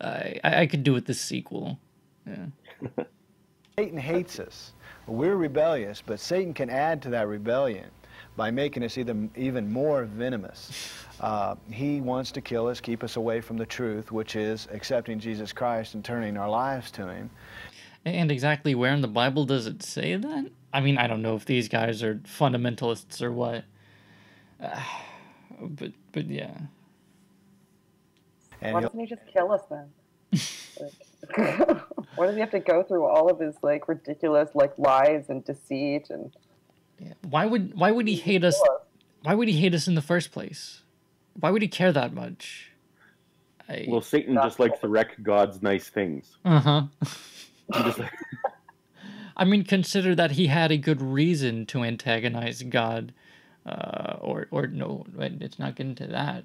I could do with this sequel. Yeah. Satan hates us. We're rebellious, but Satan can add to that rebellion by making us even more venomous. He wants to kill us, keep us away from the truth, which is accepting Jesus Christ and turning our lives to Him. And exactly where in the Bible does it say that? I mean, I don't know if these guys are fundamentalists or what. But yeah. And Why doesn't he just kill us then? Why does he have to go through all of his like ridiculous like lies and deceit and? Yeah. Why would he hate us? Why would he hate us in the first place? Why would he care that much? Well, Satan just likes to wreck God's nice things. I mean, consider that he had a good reason to antagonize God, or no, it's not getting to that.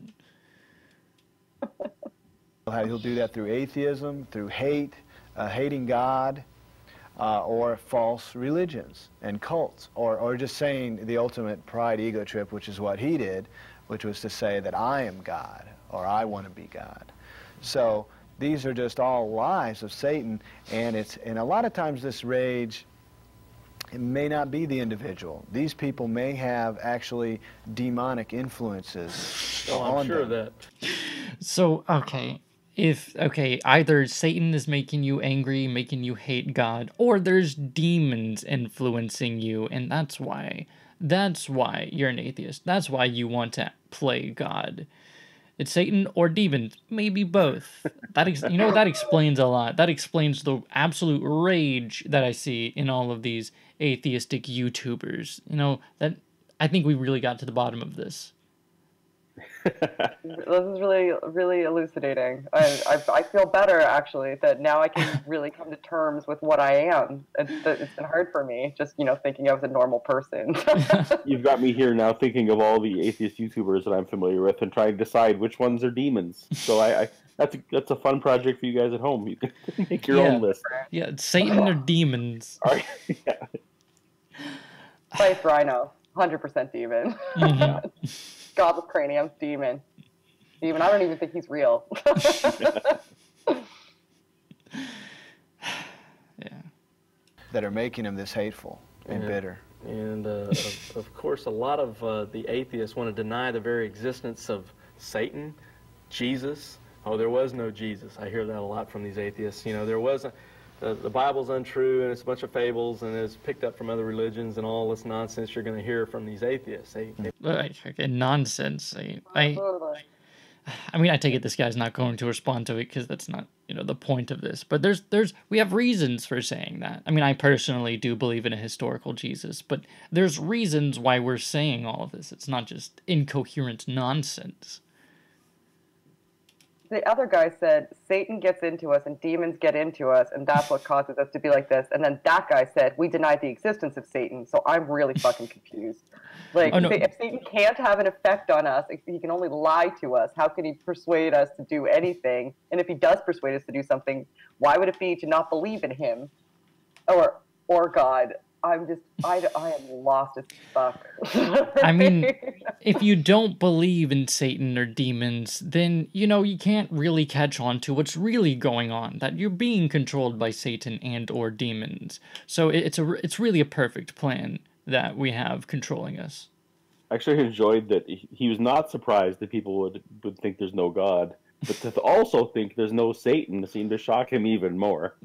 He'll do that through atheism, through hate, hating God, or false religions and cults, or just saying the ultimate pride ego trip, which is what he did, which was to say that I am God, or I want to be God. So these are just all lies of Satan, and a lot of times this rage, it may not be the individual. These people may have actually demonic influences on I'm sure them. of that. So, either Satan is making you angry, making you hate God, or there's demons influencing you, and that's why you're an atheist. That's why you want to play God. It's Satan or demons, maybe both. That explains a lot. That explains the absolute rage that I see in all of these atheistic YouTubers. That I think we really got to the bottom of this. This is really, really elucidating. I feel better, actually, that now I can really come to terms with what I am. It's been hard for me, just, thinking I was a normal person. You've got me here now thinking of all the atheist YouTubers that I'm familiar with and trying to decide which ones are demons. So that's a fun project for you guys at home. You can make your own list. Yeah, it's Satan or demons. All right. Yeah. Faith Rhino, 100% demon. Mm-hmm. God with cranium, demon. I don't even think he's real. Yeah. That are making him this hateful and bitter. And of course, a lot of the atheists want to deny the very existence of Satan, Jesus. Oh, there was no Jesus. I hear that a lot from these atheists. There wasn't. The Bible's untrue, and it's a bunch of fables, and it's picked up from other religions, and all this nonsense you're going to hear from these atheists. Nonsense. I mean, I take it this guy's not going to respond to it because that's not, the point of this. But we have reasons for saying that. I mean, I personally do believe in a historical Jesus, but there's reasons why we're saying all of this. It's not just incoherent nonsense. The other guy said, Satan gets into us and demons get into us, and that's what causes us to be like this. And then that guy said, we denied the existence of Satan, so I'm really fucking confused. Like, if Satan can't have an effect on us, if he can only lie to us, how can he persuade us to do anything? And if he does persuade us to do something, why would it be to not believe in him or God? I am lost as fuck. I mean, if you don't believe in Satan or demons, then, you can't really catch on to what's really going on, that you're being controlled by Satan and or demons. So it's really a perfect plan that we have controlling us. I actually enjoyed that he was not surprised that people would think there's no God, but to also think there's no Satan seemed to shock him even more.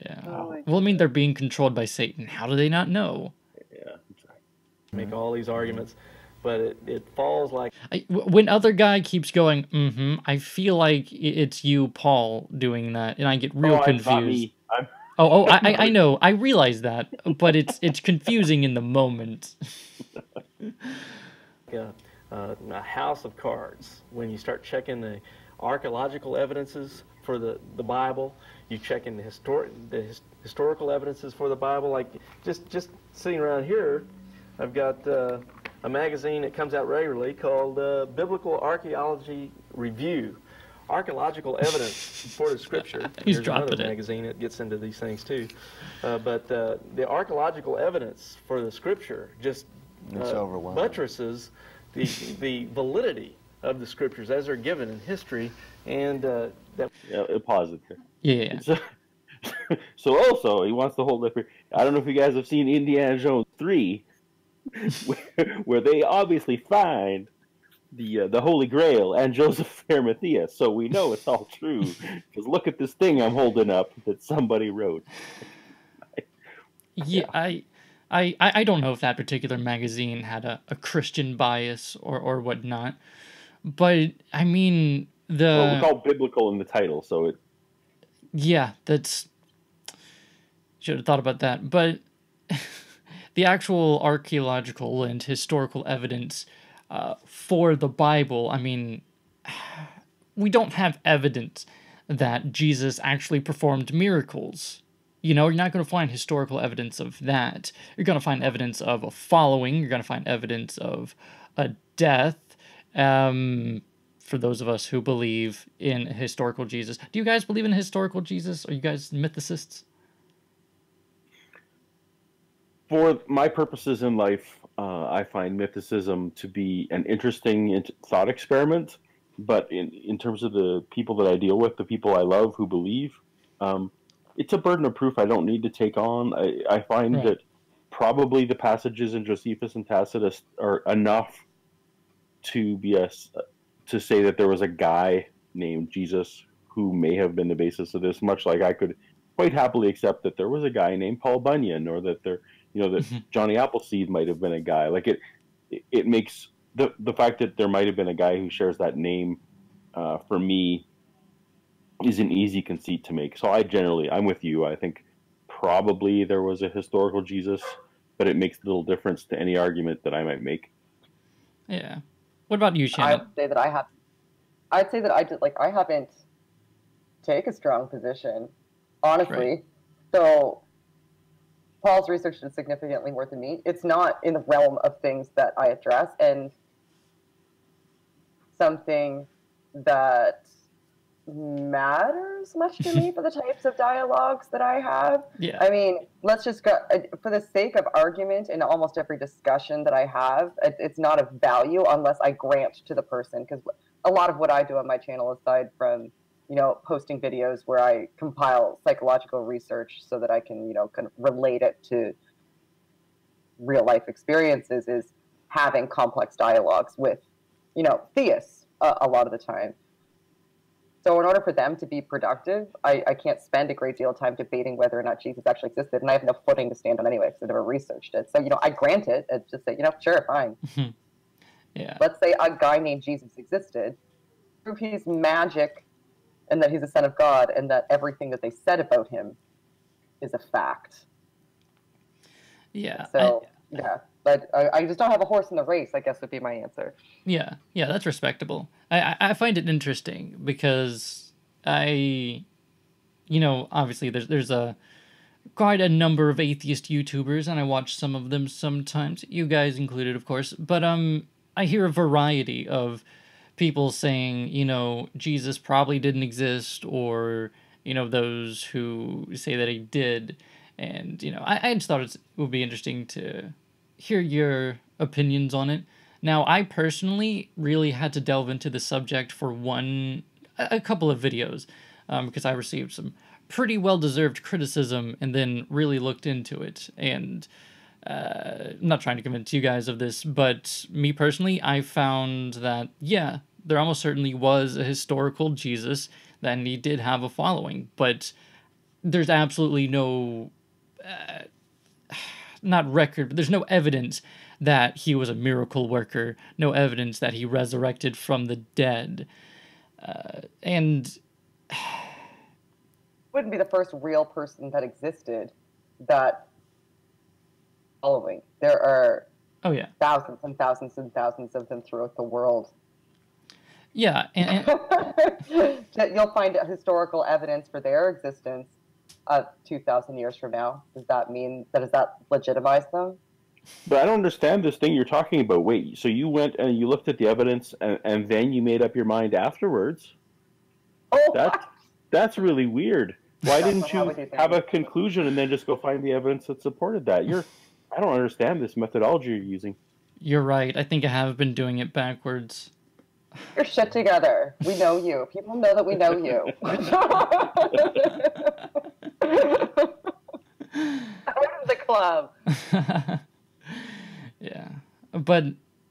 Yeah. Well, I mean, they're being controlled by Satan. How do they not know? Yeah, exactly. Make all these arguments, but it falls like... When other guy keeps going, I feel like it's you, Paul, doing that, and I get real confused. Not me. I know. I realize that, but it's confusing in the moment. A house of cards. When you start checking the archaeological evidences for the Bible, you check in the historical evidences for the Bible. Like just sitting around here, I've got a magazine that comes out regularly called Biblical Archaeology Review. Archaeological evidence for the Scripture. He's There's another dropping it. magazine that gets into these things too. But the archaeological evidence for the Scripture just It's overwhelming. buttresses the validity of the Scriptures as they're given in history, and that. Yeah, pause it here. Yeah. So also, he wants to hold up here. I don't know if you guys have seen Indiana Jones 3, where they obviously find the Holy Grail and Joseph Arimathea, so we know it's all true. Because look at this thing I'm holding up that somebody wrote. Yeah, I don't know if that particular magazine had a Christian bias or whatnot, but I mean Well, we call biblical in the title, so it. Yeah, that's should have thought about that, but the actual archaeological and historical evidence for the Bible, I mean, we don't have evidence that Jesus actually performed miracles. You know, you're not going to find historical evidence of that. You're going to find evidence of a following. You're going to find evidence of a death. For those of us who believe in a historical Jesus. Do you guys believe in a historical Jesus? Are you guys mythicists? For my purposes in life, I find mythicism to be an interesting thought experiment. But in terms of the people that I deal with, the people I love who believe, it's a burden of proof I don't need to take on. I find that probably the passages in Josephus and Tacitus are enough to be to say that there was a guy named Jesus who may have been the basis of this, much like I could quite happily accept that there was a guy named Paul Bunyan, or that that Johnny Appleseed might have been a guy. Like it makes the fact that there might have been a guy who shares that name, for me, is an easy conceit to make. So I'm with you. I think probably there was a historical Jesus, but it makes little difference to any argument that I might make. Yeah. What about you, Shannon? I'd say that I haven't taken a strong position, honestly. Right. So Paul's research is significantly more than me. It's not in the realm of things that I address, and something that matters much to me for the types of dialogues that I have. Yeah. I mean, let's just go, for the sake of argument, in almost every discussion that I have, it's not of value unless I grant to the person, because a lot of what I do on my channel, aside from, posting videos where I compile psychological research so that I can, kind of relate it to real life experiences, is having complex dialogues with, theists a lot of the time. So in order for them to be productive, I can't spend a great deal of time debating whether or not Jesus actually existed, and I have no footing to stand on anyway because I never researched it. So, I grant it and just say, sure, fine. Yeah. Let's say a guy named Jesus existed, prove he's magic and that he's the Son of God and that everything that they said about him is a fact. Yeah. So, yeah. But I just don't have a horse in the race, I guess would be my answer. Yeah, that's respectable. I find it interesting because obviously there's quite a number of atheist YouTubers, and I watch some of them sometimes, you guys included, of course, but I hear a variety of people saying, Jesus probably didn't exist, or, those who say that he did, and, I just thought it would be interesting to hear your opinions on it. Now, I personally really had to delve into the subject for a couple of videos, because I received some pretty well-deserved criticism and then really looked into it. And I'm not trying to convince you guys of this, but me personally, I found that, yeah, there almost certainly was a historical Jesus, and he did have a following, but there's absolutely no... not record, but there's no evidence that he was a miracle worker, no evidence that he resurrected from the dead. And wouldn't be the first real person that existed that following. There are thousands and thousands and thousands of them throughout the world. Yeah, and you'll find historical evidence for their existence 2,000 years from now. Does that legitimize them? But I don't understand this thing you're talking about. Wait, so you went and you looked at the evidence and then you made up your mind afterwards? Oh, That's really weird. Why didn't how you would you have a think? conclusion and then just go find the evidence that supported that? I don't understand this methodology you're using. You're right. I think I have been doing it backwards. Your shit together. We know you. People know that we know you. Out of the club. Yeah. But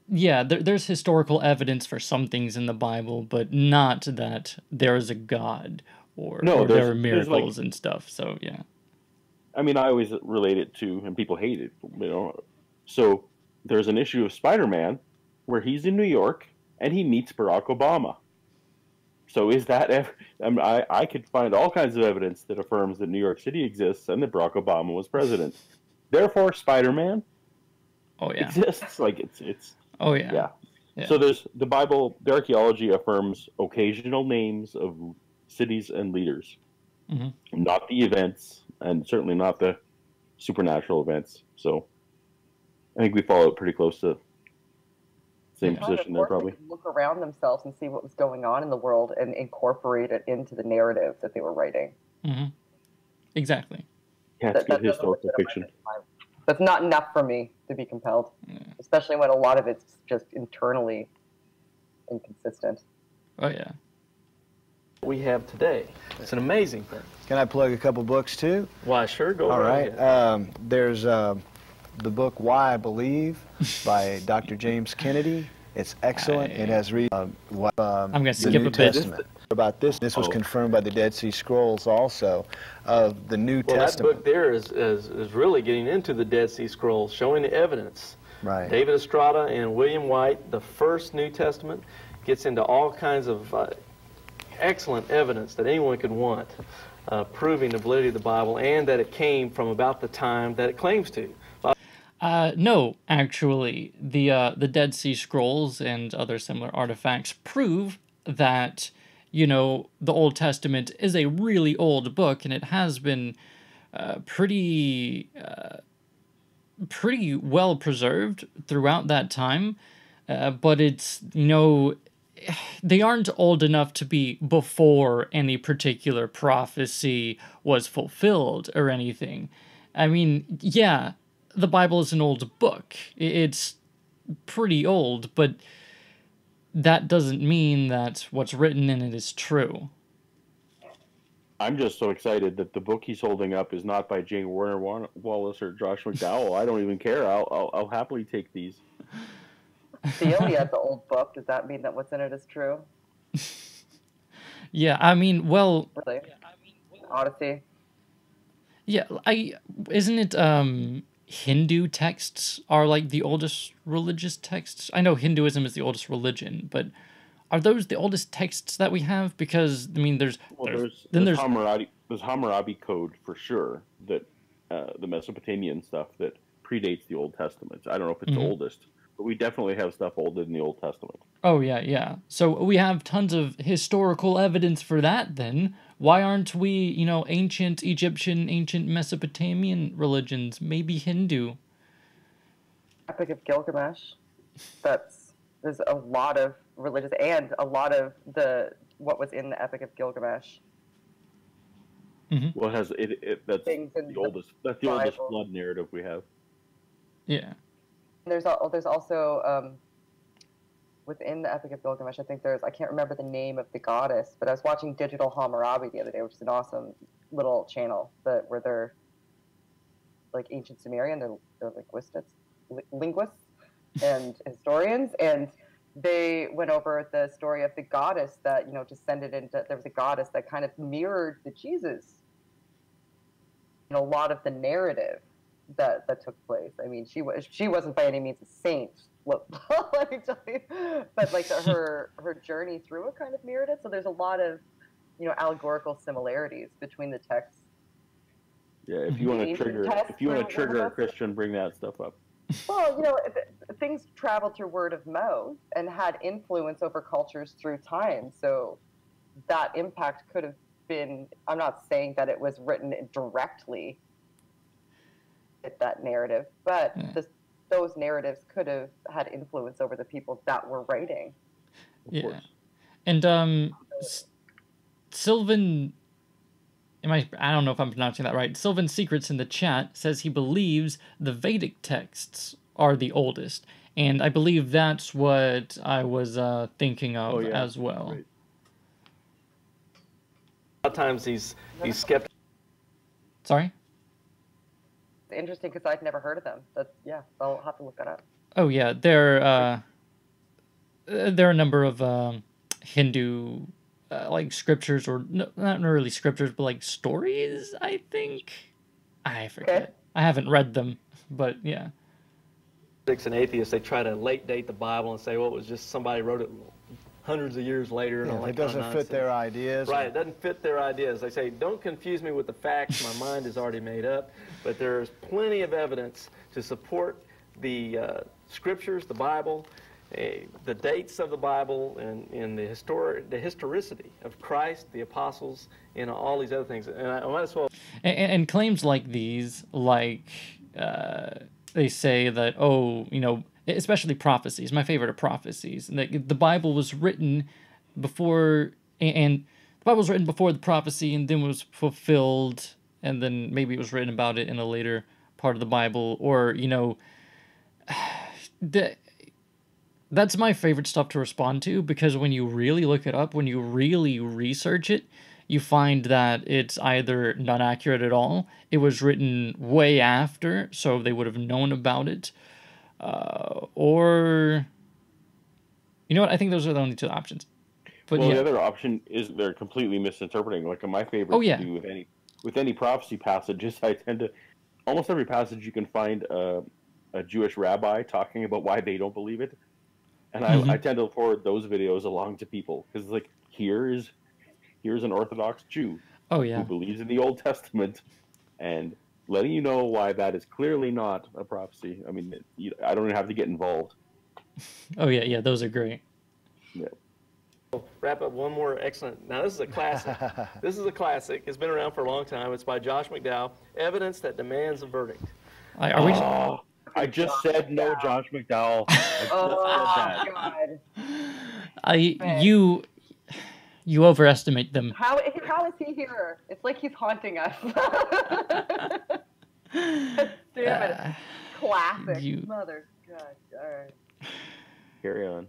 yeah, there's historical evidence for some things in the Bible, but not that there is a God or there are miracles and stuff. So yeah. I mean, I always relate it to, and people hate it, you know. So there's an issue of Spider-Man where he's in New York and he meets Barack Obama. So is that? I could find all kinds of evidence that affirms that New York City exists and that Barack Obama was president. Therefore, Spider-Man exists. Like it's. Oh yeah. Yeah. So there's the Bible. The archaeology affirms occasional names of cities and leaders, not the events, and certainly not the supernatural events. So I think we follow it pretty close to the same position there, probably. They could look around themselves and see what was going on in the world and incorporate it into the narrative that they were writing. Exactly. Yeah, it's good historical fiction. That's not enough for me to be compelled, especially when a lot of it's just internally inconsistent. Oh yeah. We have today. It's an amazing thing. Can I plug a couple books too? Why, sure, go All right right. ahead. There's the book Why I Believe by Dr. James Kennedy. It's excellent. It has I'm going to skip the New a bit. Testament. About this was confirmed by the Dead Sea Scrolls also of the New Testament. That book there is really getting into the Dead Sea Scrolls, showing the evidence. Right. David Estrada and William White, the first New Testament, gets into all kinds of excellent evidence that anyone could want, proving the validity of the Bible and that it came from about the time that it claims to. No, actually, the Dead Sea Scrolls and other similar artifacts prove that, you know, the Old Testament is a really old book, and it has been pretty well preserved throughout that time. But it's, you know, they aren't old enough to be before any particular prophecy was fulfilled or anything. I mean, yeah, the Bible is an old book. It's pretty old, but that doesn't mean that what's written in it is true. I'm just so excited that the book he's holding up is not by J. Warner Wallace or Josh McDowell. I don't even care. I'll happily take these. The Iliad's an old book. Does that mean that what's in it is true? Yeah, I mean, well... Really? Odyssey? Yeah, isn't it, Hindu texts are like the oldest religious texts? I know Hinduism is the oldest religion, but are those the oldest texts that we have? Because, I mean, there's Hammurabi Code for sure, that the Mesopotamian stuff that predates the Old Testament. I don't know if it's the oldest, but we definitely have stuff older than the Old Testament. Oh, yeah. So we have tons of historical evidence for that, then. Why aren't we, you know, ancient Egyptian, ancient Mesopotamian religions, maybe Hindu? Epic of Gilgamesh. There's a lot of religious and a lot of what was in the Epic of Gilgamesh. Well, that's the oldest flood narrative we have. Yeah. There's also within the Epic of Gilgamesh, I can't remember the name of the goddess, but I was watching Digital Hammurabi the other day, which is an awesome little channel where they're like ancient Sumerian, they're linguists and historians, and they went over the story of the goddess that, you know, descended into, there was a goddess that kind of mirrored the Jesus in a lot of the narrative that took place. I mean, she wasn't by any means a saint, let me tell you, but like her journey through it kind of mirrored it. So there's a lot of, you know, allegorical similarities between the texts. Yeah, if you want to trigger a Christian, bring that stuff up. Well, you know, things traveled through word of mouth and had influence over cultures through time. So that impact could have been, I'm not saying that it was written directly at that narrative, but those narratives could have had influence over the people that were writing. Yeah. And Sylvan, I don't know if I'm pronouncing that right. Sylvan Secrets in the chat says he believes the Vedic texts are the oldest, and I believe that's what I was thinking of as well. Right. A lot of times he's skeptical. Sorry? It's interesting because I've never heard of them. I'll have to look that up. Oh yeah, there are a number of Hindu like scriptures, or not really scriptures, but like stories, I think. I forget. Okay. I haven't read them, but yeah. And atheists, they try to late date the Bible and say, well, it was just somebody wrote it hundreds of years later. And all that it doesn't kind of fit their ideas. Right, it doesn't fit their ideas. They say, don't confuse me with the facts. My mind is already made up. But there's plenty of evidence to support the scriptures, the Bible, the dates of the Bible, and the historicity of Christ, the apostles, and all these other things. And I might as well. And claims like these, like they say that, especially prophecies. My favorite are prophecies. And the Bible was written before, and the Bible was written before the prophecy, and then was fulfilled, and then maybe it was written about it in a later part of the Bible, or that's my favorite stuff to respond to, because when you really look it up, when you really research it, you find that it's either not accurate at all, it was written way after, so they would have known about it, or, you know what, I think those are the only two options. But the other option is they're completely misinterpreting. Like my favorite to do with any prophecy passages, I tend to, almost every passage you can find a Jewish rabbi talking about why they don't believe it. And I tend to forward those videos along to people, because like here's an Orthodox Jew who believes in the Old Testament, and letting you know why that is clearly not a prophecy. I mean, I don't even have to get involved. Oh yeah, those are great. Yeah. Wrap up one more excellent. Now this is a classic. This is a classic. It's been around for a long time. It's by Josh McDowell. Evidence that demands a verdict. I just said no, Josh McDowell. God. You overestimate them. How is he here? It's like he's haunting us. Damn it. Classic. Mother God. All right. Carry on.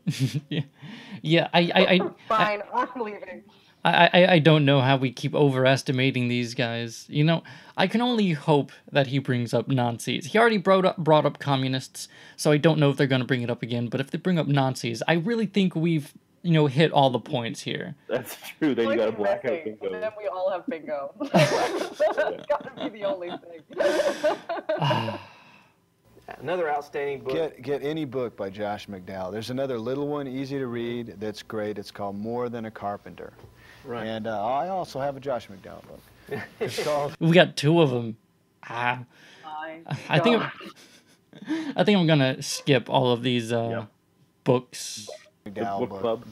Yeah, Fine, I'm leaving. I don't know how we keep overestimating these guys. I can only hope that he brings up Nazis. He already brought up communists, so I don't know if they're going to bring it up again. But if they bring up Nazis, I really think we've, hit all the points here. That's true. Then you got to black out bingo. And then we all have bingo. That's got to be the only thing. Another outstanding book. Get any book by Josh McDowell. There's another little one, easy to read, that's great. It's called More Than a Carpenter. Right. And I also have a Josh McDowell book. It's called... We got two of them. I think I'm gonna skip all of these books. McDowell book club.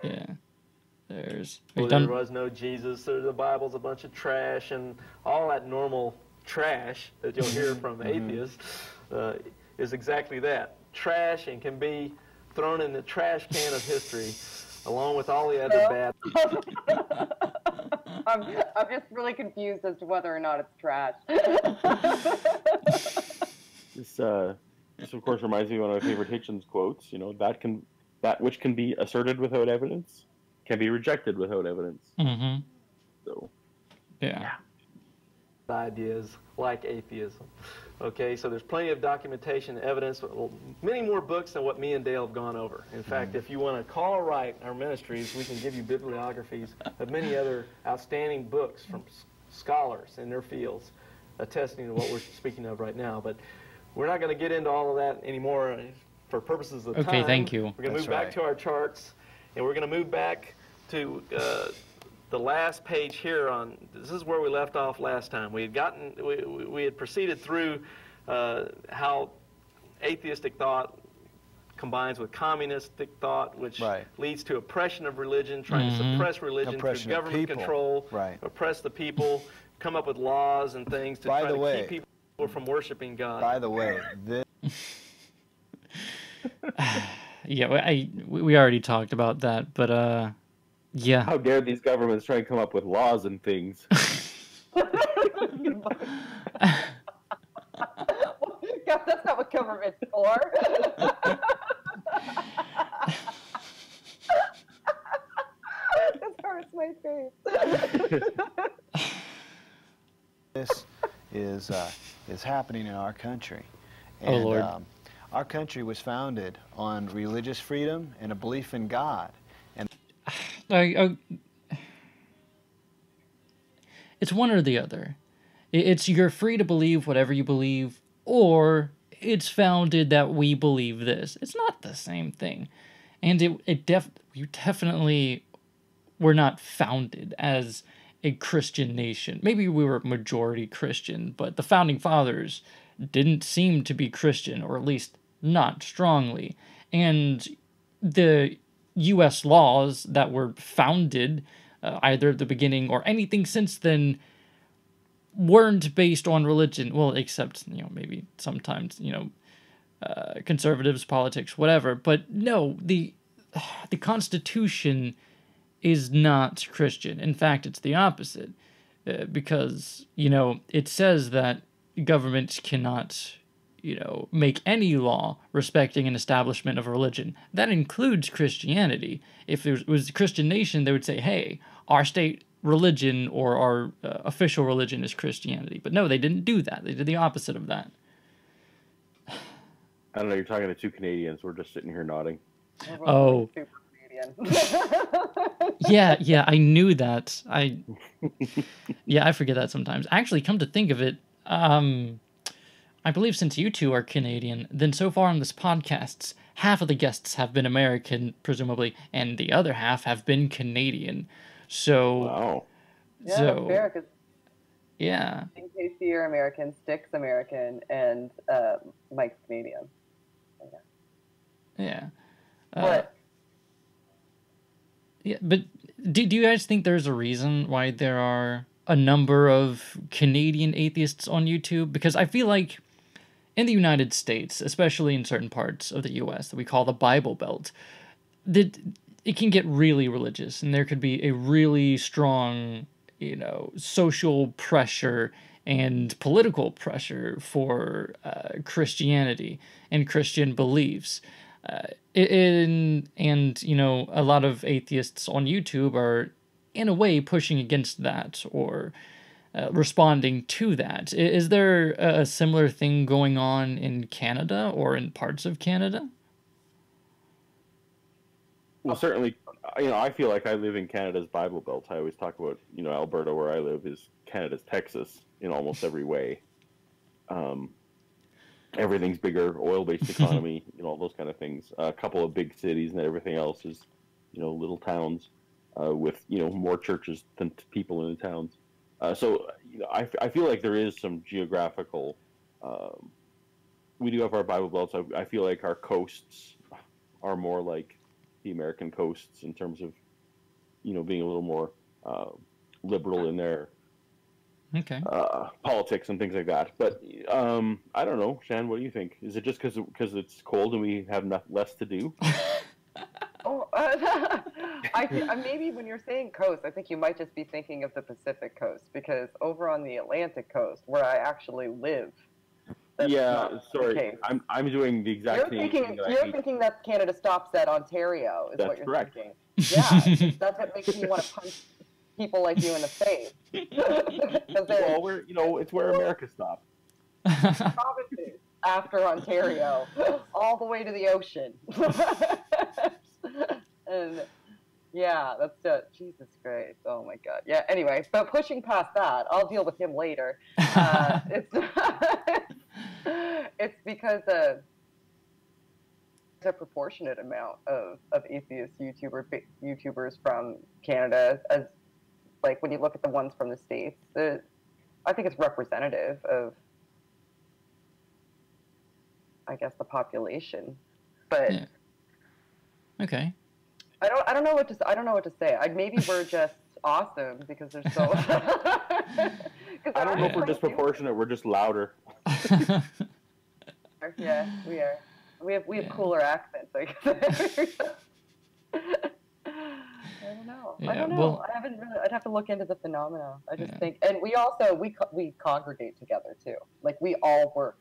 Yeah. There was no Jesus. The Bible's a bunch of trash, and all that normal trash that you'll hear from atheists is exactly that. Trash, and can be thrown in the trash can of history, along with all the other bad. I'm just really confused as to whether or not it's trash. This of course reminds me of one of my favorite Hitchens quotes. That which can be asserted without evidence can be rejected without evidence. Mm-hmm. So, yeah. Ideas like atheism. Okay, so there's plenty of documentation, evidence, many more books than what me and Dale have gone over. In fact, if you want to call or write our ministries, we can give you bibliographies of many other outstanding books from scholars in their fields attesting to what we're speaking of right now. But we're not going to get into all of that anymore for purposes of time. Okay, thank you. We're going to move back to our charts, and we're going to move back to the last page here. This is where we left off last time. We had proceeded through how atheistic thought combines with communistic thought, which leads to oppression of religion, trying to suppress religion through government control, oppress the people, come up with laws and things to try to keep people from worshiping God. By the way, this Yeah, we already talked about that, but yeah. How dare these governments try and come up with laws and things? God, that's not what government's for. This hurts my face. This is happening in our country. Oh, Lord. Our country was founded on religious freedom and a belief in God. And it's one or the other. It's you're free to believe whatever you believe, or it's founded that we believe this. It's not the same thing. And you definitely were not founded as a Christian nation. Maybe we were majority Christian, but the founding fathers didn't seem to be Christian, or at least not strongly. And the U.S. laws that were founded, either at the beginning or anything since then, weren't based on religion. Well, except, maybe sometimes, conservatives, politics, whatever. But no, the Constitution is not Christian. In fact, it's the opposite. Because, it says that governments cannot, make any law respecting an establishment of religion. That includes Christianity. If it was a Christian nation, they would say, hey, our state religion or our official religion is Christianity. But no, they didn't do that. They did the opposite of that. I don't know, you're talking to two Canadians. We're just sitting here nodding. Oh. Super Canadian. Yeah, I knew that. I forget that sometimes. Actually, come to think of it, I believe since you two are Canadian, then so far on this podcast, half of the guests have been American, presumably, and the other half have been Canadian. So, wow. Yeah, so, that's fair, 'cause yeah. Casey are American, Stick's American, and Mike's Canadian. Yeah. But yeah, but do you guys think there's a reason why there are a number of Canadian atheists on YouTube? Because I feel like in the United States, especially in certain parts of the U.S. that we call the Bible Belt, that it can get really religious, and there could be a really strong, social pressure and political pressure for Christianity and Christian beliefs. A lot of atheists on YouTube are, in a way, pushing against that or responding to that. Is there a similar thing going on in Canada or in parts of Canada? Well, certainly, I feel like I live in Canada's Bible Belt. I always talk about, Alberta, where I live, is Canada's Texas in almost every way. Everything's bigger, oil-based economy, all those kind of things. A couple of big cities, and everything else is, little towns with, more churches than people in the towns. So I feel like there is some geographical. We do have our Bible belts. I feel like our coasts are more like the American coasts in terms of, being a little more liberal in their politics and things like that. But I don't know, Shan. What do you think? Is it just because it's cold and we have less to do? Maybe when you're saying coast, I think you might just be thinking of the Pacific coast, because over on the Atlantic coast, where I actually live, sorry, I'm doing the exact same thing. You're thinking that Canada stops at Ontario, is what you're correct. thinking. Yeah, that's what makes me want to punch people like you in the face. Well, it's where America stops. Provinces after Ontario, all the way to the ocean. And yeah, that's it. Jesus Christ. Oh my God. Yeah. Anyway, but pushing past that, I'll deal with him later. It's because there's a proportionate amount of atheist YouTubers from Canada, as like when you look at the ones from the States, I think it's representative of, I guess, the population. But yeah. Okay. I don't know what to say. Maybe we're just awesome because they're so. I don't know if we're disproportionate. We're just louder. Yeah, we are. We have Yeah. cooler accents, I guess. I don't know. I Yeah, don't know. well- I haven't really. I'd have to look into the phenomena. I just Yeah. think, and we also we congregate together too. Like we all work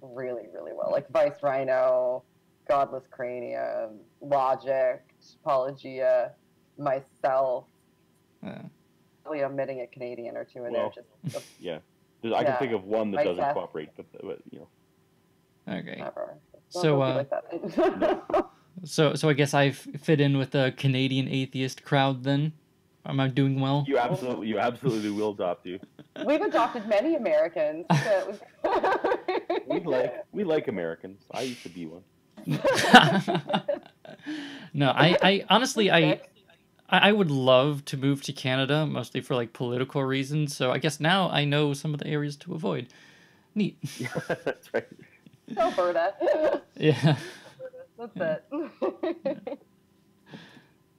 really, really well. Like Vice Rhino, Godless Cranium, Logic, Paulogia, myself. Yeah. Probably omitting a Canadian or two in Well, there. Just Yeah. I can think of one that Like doesn't that. cooperate, but you know. Okay. never. So, Don't be like that. So I guess I fit in with the Canadian atheist crowd then. Am I doing well? You absolutely will adopt you. We've adopted many Americans. We like Americans. I used to be one. No, I honestly I would love to move to Canada, mostly for like political reasons. So I guess now I know some of the areas to avoid. Neat. Yeah, that's right. Alberta. Yeah. That's it.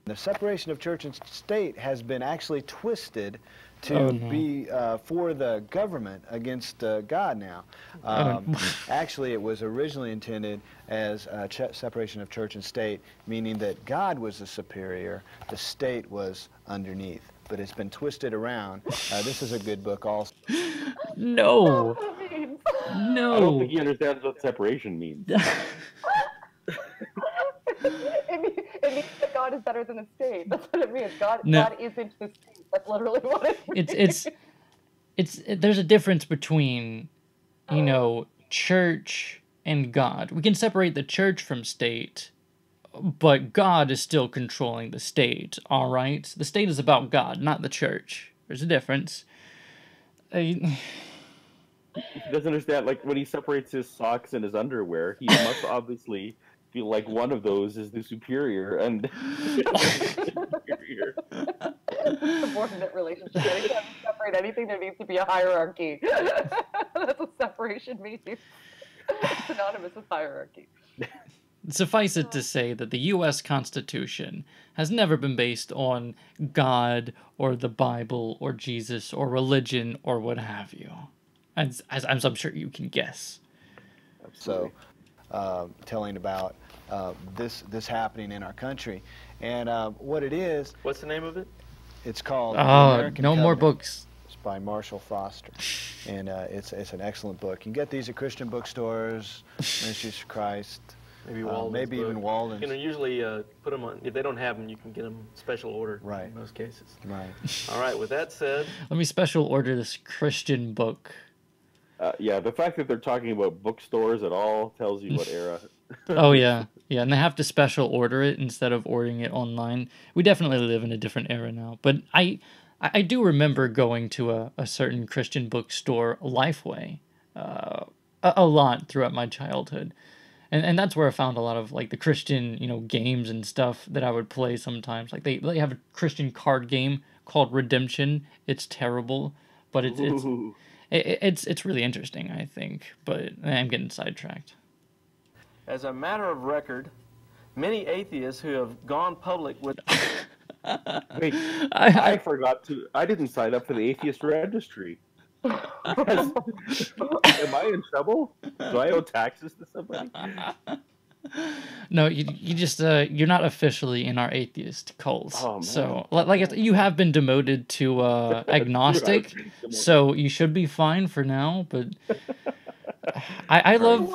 The separation of church and state has been actually twisted to be for the government against God now. Actually, it was originally intended as separation of church and state, meaning that God was the superior, the state was underneath. But it's been twisted around. This is a good book also. No. I No. don't think he understands what separation means. It means that God is better than the state. That's what it means. God isn't the state. That's literally what it means. There's a difference between, you know, church and God. We can separate the church from state, but God is still controlling the state, all right? The state is about God, not the church. There's a difference. He doesn't understand, like, when he separates his socks and his underwear, he must obviously feel like one of those is the superior and superior. Subordinate relationship. Anytime you separate anything, there needs to be a hierarchy. That's what separation means. It's synonymous with hierarchy. Suffice it to say that the U.S. Constitution has never been based on God or the Bible or Jesus or religion or what have you, as I'm sure you can guess. Absolutely. So, telling about this happening in our country, and what it is. What's the name of it? It's called The Oh, American no more Covenant. books. It's by Marshall Foster, and it's an excellent book. You can get these at Christian bookstores, Ministries for Christ, Maybe Walden's maybe even book. Walden's. You know, usually put them on. If they don't have them, you can get them special order. Right. In most cases. Right. All right. With that said, Let me special order this Christian book. Yeah, the fact that they're talking about bookstores at all tells you what era. Oh yeah, and they have to special order it instead of ordering it online. We definitely live in a different era now, but I do remember going to a certain Christian bookstore, Lifeway, a lot throughout my childhood, and that's where I found a lot of like the Christian, you know, games and stuff that I would play sometimes. Like they have a Christian card game called Redemption. It's terrible, but it's really interesting, I think. But I'm getting sidetracked. as a matter of record, many atheists who have gone public with. Wait, I forgot to. I didn't sign up for the atheist registry. Am I in trouble? Do I owe taxes to somebody? No, you just you're not officially in our atheist cult. Oh, man. So like you have been demoted to agnostic, so you should be fine for now. But I love.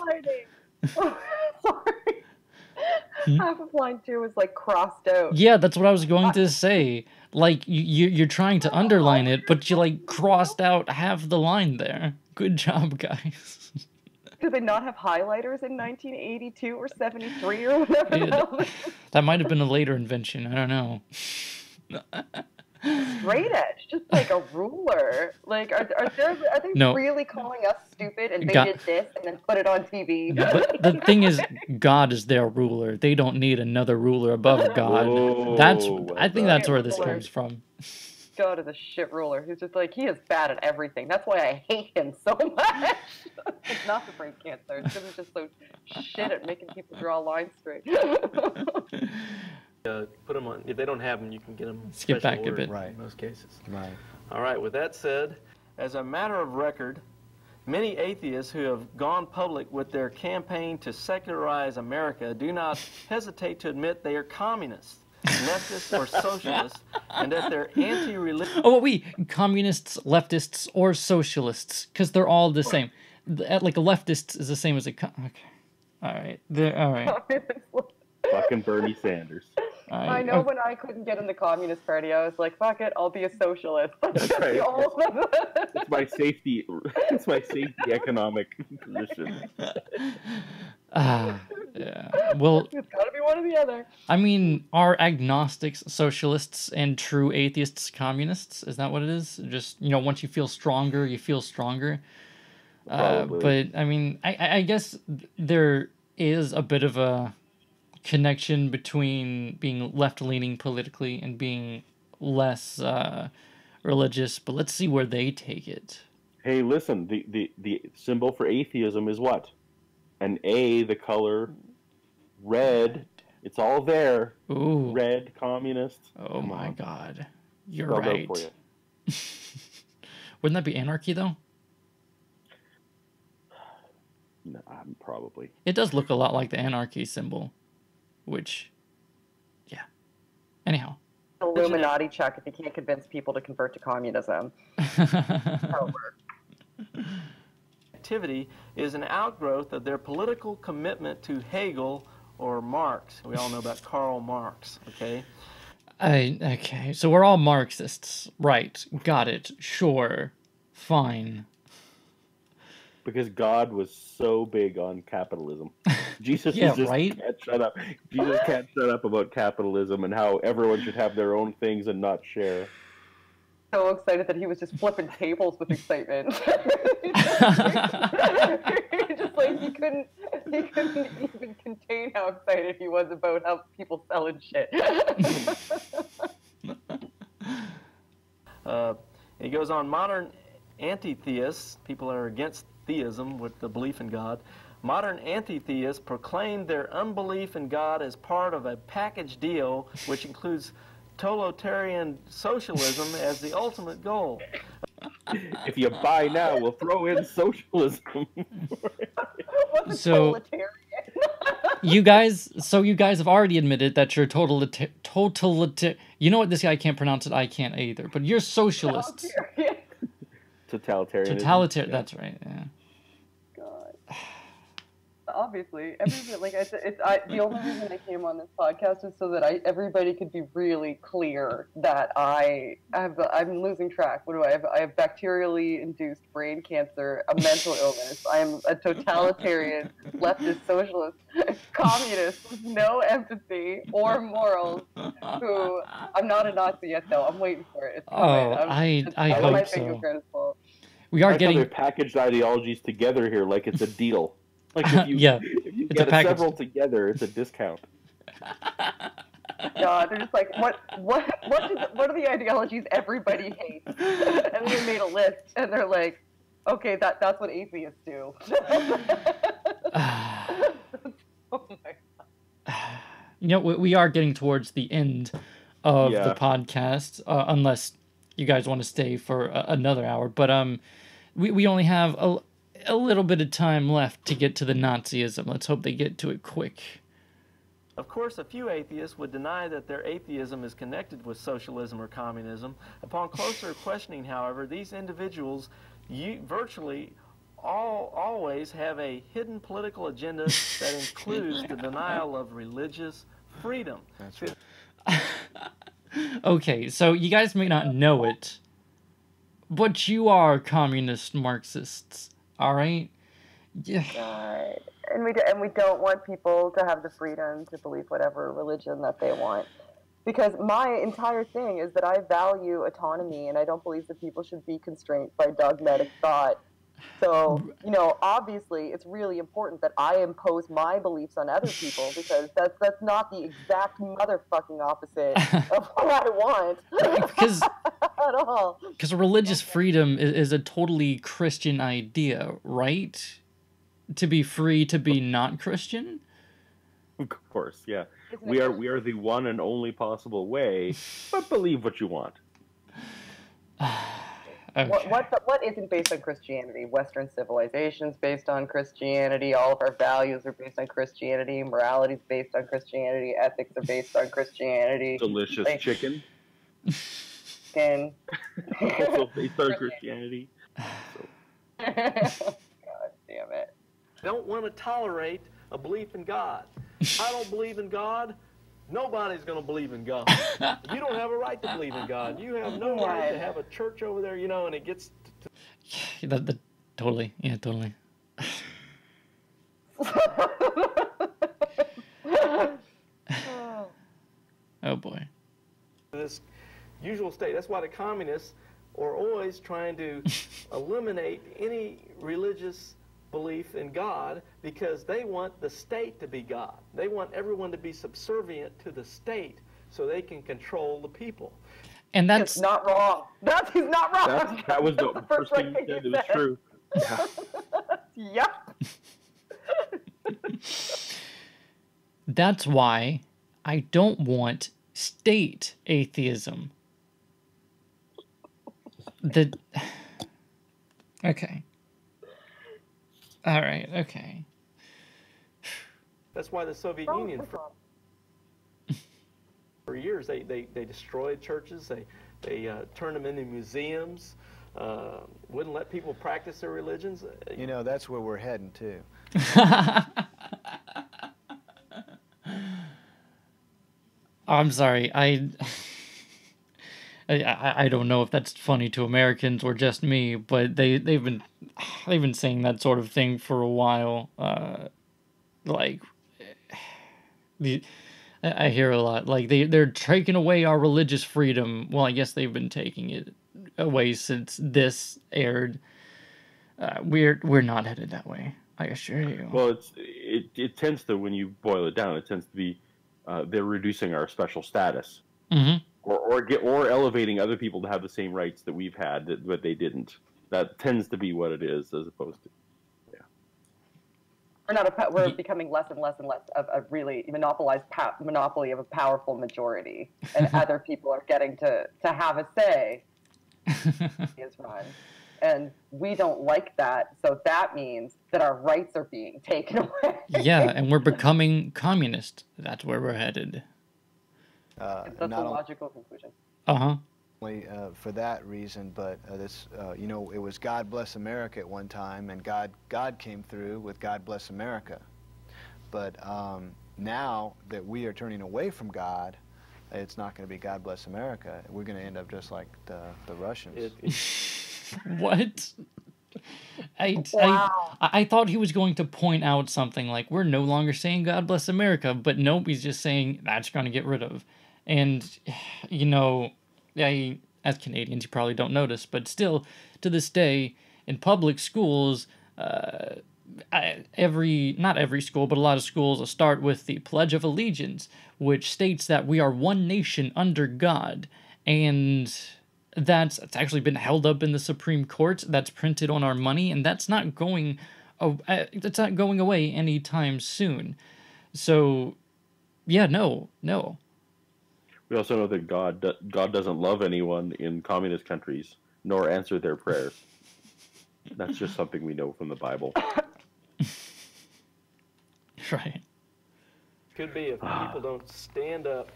Sorry. Half of line 2 was like crossed out. Yeah, that's what I was going to say. Like you're trying to underline it, but you like crossed out half the line there. Good job, guys. Did they not have highlighters in 1982 or 73 or whatever? Yeah, that might have been a later invention. I don't know. Straight edge, just like a ruler. Like, are they No. really calling us stupid and they God. did this and then put it on TV? But the thing is, God is their ruler. They don't need another ruler above God. Whoa, I think that's where this Ruler. comes from. God is a shit ruler. He's just like, he is bad at everything. That's why I hate him so much. It's not the brain cancer. It's because he's just so shit at making people draw lines straight. Put them on. If they don't have them, you can get them Skip special back a order bit. Right. in most cases. Right. All right. With that said, as a matter of record, Many atheists who have gone public with their campaign to secularize America do not hesitate to admit they are communists, leftists, or socialists, and that they're anti-religion. Oh, wait, communists, leftists, or socialists, because they're all the same. Like a leftist is the same as a... Okay. All right. All right. Fucking Bernie Sanders. I know when I couldn't get in the Communist Party, I was like, fuck it, I'll be a socialist. That's right. It's my safety. It's my safety economic position. Yeah. Well, it's got to be one or the other. I mean, are agnostics socialists and true atheists communists? Is that what it is? Just, once you feel stronger, you feel stronger. But I mean, I guess there is a bit of a connection between being left-leaning politically and being less religious, but let's see where they take it. Hey, listen, the symbol for atheism is what? An A, the color, red. It's all there. Ooh. Red, communist. Oh my God. You're Spelled right. out for you. Wouldn't that be anarchy, though? No, probably. It does look a lot like the anarchy symbol, which, yeah. Anyhow. Illuminati check if you can't convince people to convert to communism. How it works. Activity is an outgrowth of their political commitment to Hegel or Marx. We all know about Karl Marx, okay? Okay, so we're all Marxists. Right, got it, sure, fine. Because God was so big on capitalism. Jesus yeah, just right? can't shut up. Jesus can't shut up about capitalism and how everyone should have their own things and not share. So excited that he was just flipping tables with excitement. just like he couldn't even contain how excited he was about how people selling shit. He goes on, modern anti-theists, people that are against theism with the belief in God, modern anti-theists proclaim their unbelief in God as part of a package deal which includes totalitarian socialism as the ultimate goal. If you buy now, we'll throw in socialism. So you guys have already admitted that you're totalitarian. You know what? This guy can't pronounce it. I can't either. But you're socialists. Totalitarian. Totalitarian. That's right. Yeah. God. Obviously, everybody, the only reason I came on this podcast is so that everybody could be really clear that I'm losing track. What do I have? I have bacterially induced brain cancer, a mental illness. I am a totalitarian, leftist, socialist, communist with no empathy or morals. I'm not a Nazi yet, though. I'm waiting for it. I hope so. We are getting packaged ideologies together here like it's a deal. Like if you get several together, it's a discount. God, they're just like, what are the ideologies everybody hates? And they made a list, and they're like, okay, that's what atheists do. Oh my God. We are getting towards the end of the podcast, unless you guys want to stay for another hour. But we only have a little bit of time left to get to the Nazism. Let's hope they get to it quick. Of course, a few atheists would deny that their atheism is connected with socialism or communism. Upon closer questioning, however, these individuals virtually always have a hidden political agenda that includes the denial of religious freedom. That's right. Okay, so you guys may not know it, but you are communist Marxists. All right. Yeah. God. And we don't want people to have the freedom to believe whatever religion that they want. Because my entire thing is that I value autonomy, and I don't believe that people should be constrained by dogmatic thought. So, obviously it's really important that I impose my beliefs on other people, because that's not the exact motherfucking opposite of what I want. Because at all. Because religious freedom is a totally Christian idea, right? To be free to be not Christian? Of course, yeah. We are the one and only possible way, but believe what you want. Okay. What isn't based on Christianity? Western civilization's based on Christianity. All of our values are based on Christianity. Morality is based on Christianity. Ethics are based on Christianity. Delicious chicken. And Also based on Christianity. So. God damn it. Don't want to tolerate a belief in God. I don't believe in God. Nobody's going to believe in God. You don't have a right to believe in God. You have no right to have a church over there, and it gets... Totally. Yeah, totally. Oh, boy. This usual state. That's why the communists are always trying to eliminate any religious belief in God, because they want the state to be God. They want everyone to be subservient to the state so they can control the people. And that's He's not wrong. He's not wrong. That was the first thing you said. It was true. Yeah. Yep. That's why I don't want state atheism. Okay. All right, okay. That's why the Soviet Union, for years, they destroyed churches, they turned them into museums, wouldn't let people practice their religions. That's where we're heading to. I'm sorry, I don't know if that's funny to Americans or just me, but they've been saying that sort of thing for a while. I hear a lot, like they're taking away our religious freedom. Well, I guess they've been taking it away since this aired. We're not headed that way, I assure you. Well, it tends to, when you boil it down, it tends to be they're reducing our special status. Mm-hmm. Or elevating other people to have the same rights that we've had, but they didn't. That tends to be what it is, as opposed to, we're becoming less and less and less of a really monopolized monopoly of a powerful majority, and other people are getting to have a say. Is run, and we don't like that. So that means that our rights are being taken away. Yeah, and we're becoming communist. That's where we're headed. That's a logical conclusion. Uh-huh. For that reason, but it was God Bless America at one time, and God came through with God Bless America. But now that we are turning away from God, it's not going to be God Bless America. We're going to end up just like the Russians. What? I thought he was going to point out something like, we're no longer saying God Bless America, but nope, he's just saying that's going to get rid of. And, as Canadians, you probably don't notice, but still, to this day, in public schools, not every school, but a lot of schools start with the Pledge of Allegiance, which states that we are one nation under God. And it's actually been held up in the Supreme Court. That's printed on our money, and that's not going away anytime soon. So, yeah, no. We also know that God doesn't love anyone in communist countries, nor answer their prayers. That's just something we know from the Bible. Right. Could be if people don't stand up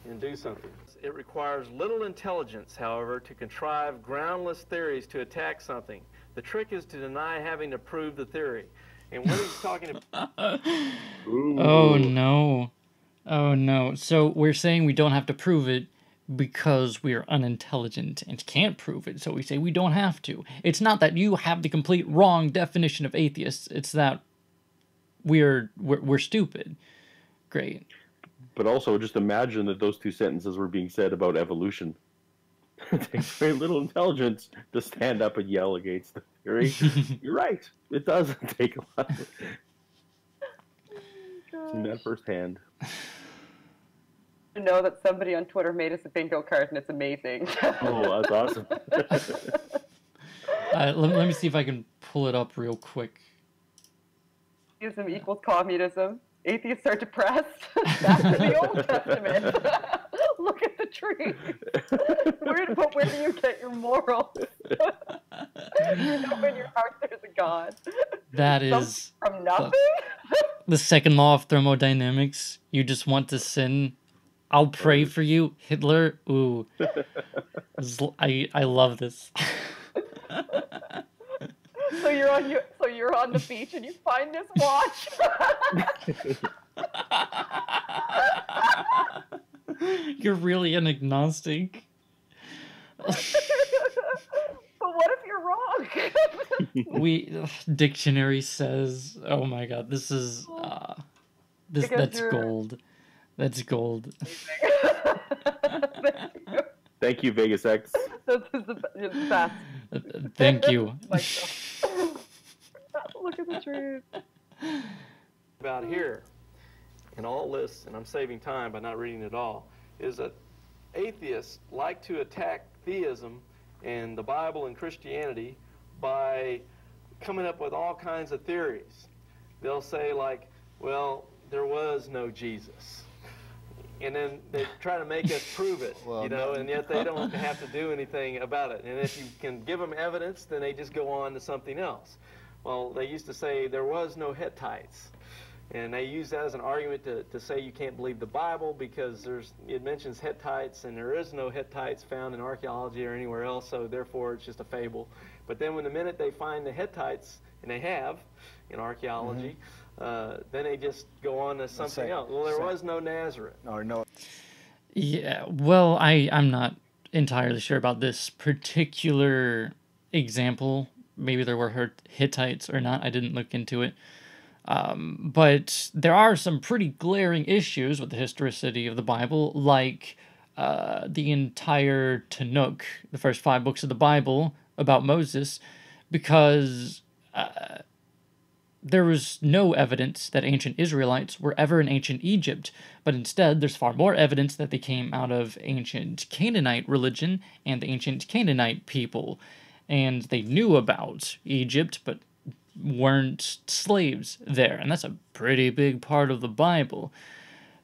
and do something. It requires little intelligence, however, to contrive groundless theories to attack something. The trick is to deny having to prove the theory. And what he's talking about... Oh, no. Oh, no. So we're saying we don't have to prove it because we are unintelligent and can't prove it, so we say we don't have to. It's not that you have the complete wrong definition of atheists. It's that we're stupid. Great. But also, just imagine that those two sentences were being said about evolution. It takes very little intelligence to stand up and yell against the theory. You're right. It doesn't take a lot. Seen that firsthand. To know that somebody on Twitter made us a bingo card, and it's amazing. Oh, that's awesome. Let me see if I can pull it up real quick. Atheism equals communism. Atheists are depressed. Back to the Old Testament. Look at the tree. Where do you get your morals? You know in your heart there's a God. That is from nothing. The second law of thermodynamics. You just want to sin. I'll pray for you, Hitler. Ooh, I love this. So you're on the beach and you find this watch. You're really an agnostic. But what if you're wrong? Dictionary says, oh my god, this is that's gold. That's gold. Thank you, Vegas X. This is the best. Thank you. Look at the trees. About here, in all this, and I'm saving time by not reading it all, is that atheists like to attack theism and the Bible and Christianity by coming up with all kinds of theories. They'll say like, well, there was no Jesus. And then they try to make us prove it, well, and yet they don't have to do anything about it. And if you can give them evidence, then they just go on to something else. Well, they used to say there was no Hittites. And they use that as an argument to say you can't believe the Bible because it mentions Hittites, and there is no Hittites found in archaeology or anywhere else, so therefore it's just a fable. But then when the minute they find the Hittites, and they have in archaeology, then they just go on to something else. Well, there was no Nazareth. Or no. Yeah, well, I'm not entirely sure about this particular example. Maybe there were Hittites or not. I didn't look into it. But there are some pretty glaring issues with the historicity of the Bible, like the entire Tanakh, the first 5 books of the Bible about Moses, because there was no evidence that ancient Israelites were ever in ancient Egypt, but instead there's far more evidence that they came out of ancient Canaanite religion and the ancient Canaanite people, and they knew about Egypt, but weren't slaves there, and that's a pretty big part of the Bible.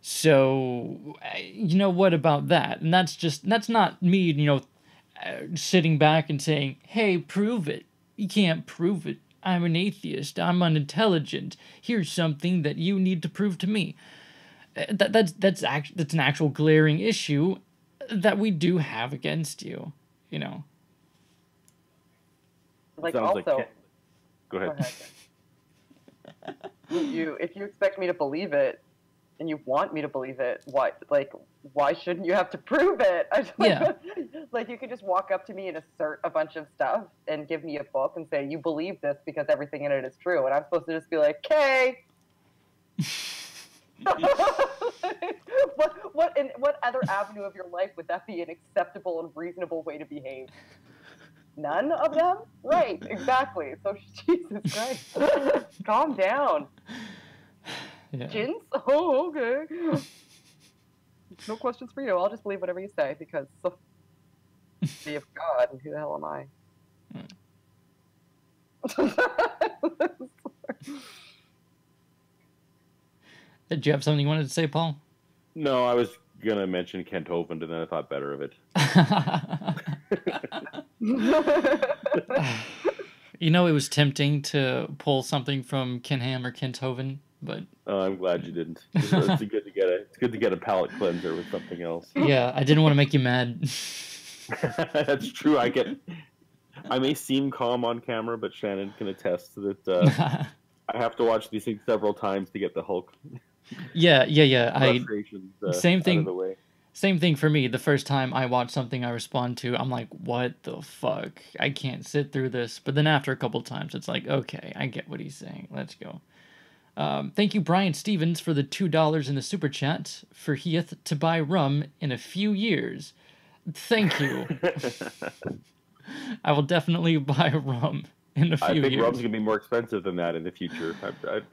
So, what about that? And that's not me, sitting back and saying, hey, prove it. You can't prove it. I'm an atheist. I'm unintelligent. Here's something that you need to prove to me. That's an actual glaring issue that we do have against you, Like Sounds also, like go ahead. If you expect me to believe it, and you want me to believe it, why shouldn't you have to prove it? Yeah. Like, you could just walk up to me and assert a bunch of stuff and give me a book and say, you believe this because everything in it is true. And I'm supposed to just be like, okay. What other avenue of your life would that be an acceptable and reasonable way to behave? None of them? Right, exactly. So, Jesus Christ. Calm down. Yeah. Jins? Oh, okay. No questions for you. I'll just believe whatever you say because be of God, and who the hell am I? Did you have something you wanted to say, Paul? No, I was gonna mention Kent Hovind, and then I thought better of it. It was tempting to pull something from Ken Ham or Kent Hovind, but I'm glad you didn't. It's good to get a palate cleanser with something else. Yeah, I didn't want to make you mad. That's true. I may seem calm on camera, but Shannon can attest that I have to watch these things several times to get the Hulk. Yeah. Same thing. Out of the way. Same thing for me. The first time I watch something I respond to, I'm like, what the fuck? I can't sit through this. But then after a couple times, it's like, okay, I get what he's saying. Let's go. Thank you, Brian Stevens, for the $2 in the super chat for hiith to buy rum in a few years. Thank you. I will definitely buy rum in a few years. I think rum's gonna be more expensive than that in the future.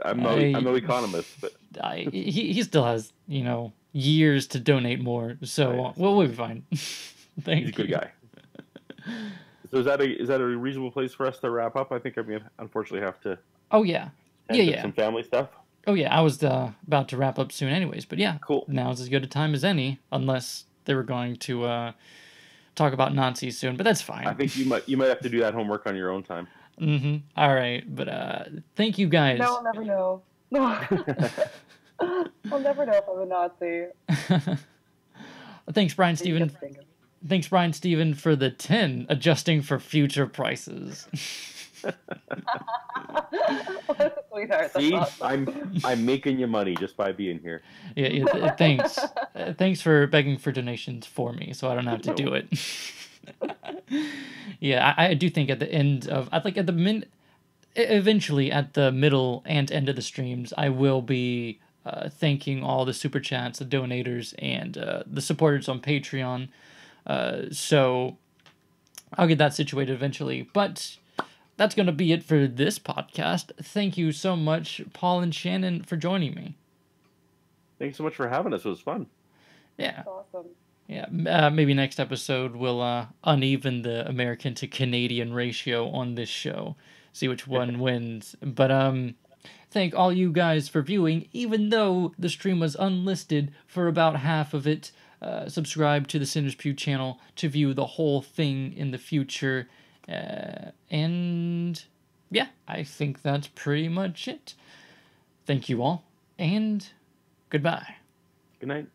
I'm no economist, but he still has years to donate more, so we'll be fine. Thank you. He's a good guy. So is that a reasonable place for us to wrap up? I think I'm gonna unfortunately have to. Oh yeah. Yeah. Some family stuff. Oh yeah, I was about to wrap up soon anyways, but yeah. Cool. Now's as good a time as any, unless they were going to talk about Nazis soon, but that's fine. I think you might have to do that homework on your own time. All right, but thank you guys. No, I'll never know. I'll never know if I'm a Nazi. Thanks, Brian Steven. Thanks, Brian Steven, for the 10 adjusting for future prices. Sweetheart, See, awesome. I'm making you money just by being here. Yeah, thanks. Thanks for begging for donations for me, so I don't have to do it. Yeah, I do think at the end of, eventually at the middle and end of the streams, I will be thanking all the super chats, the donators, and the supporters on Patreon. So I'll get that situated eventually, but that's going to be it for this podcast. Thank you so much, Paul and Shannon, for joining me. Thanks so much for having us. It was fun. Yeah. That's awesome. Yeah, maybe next episode we'll uneven the American to Canadian ratio on this show. See which one wins. But thank all you guys for viewing, even though the stream was unlisted for about half of it. Subscribe to the Sinner's Pew channel to view the whole thing in the future. And yeah, I think that's pretty much it. Thank you all, and goodbye. Good night.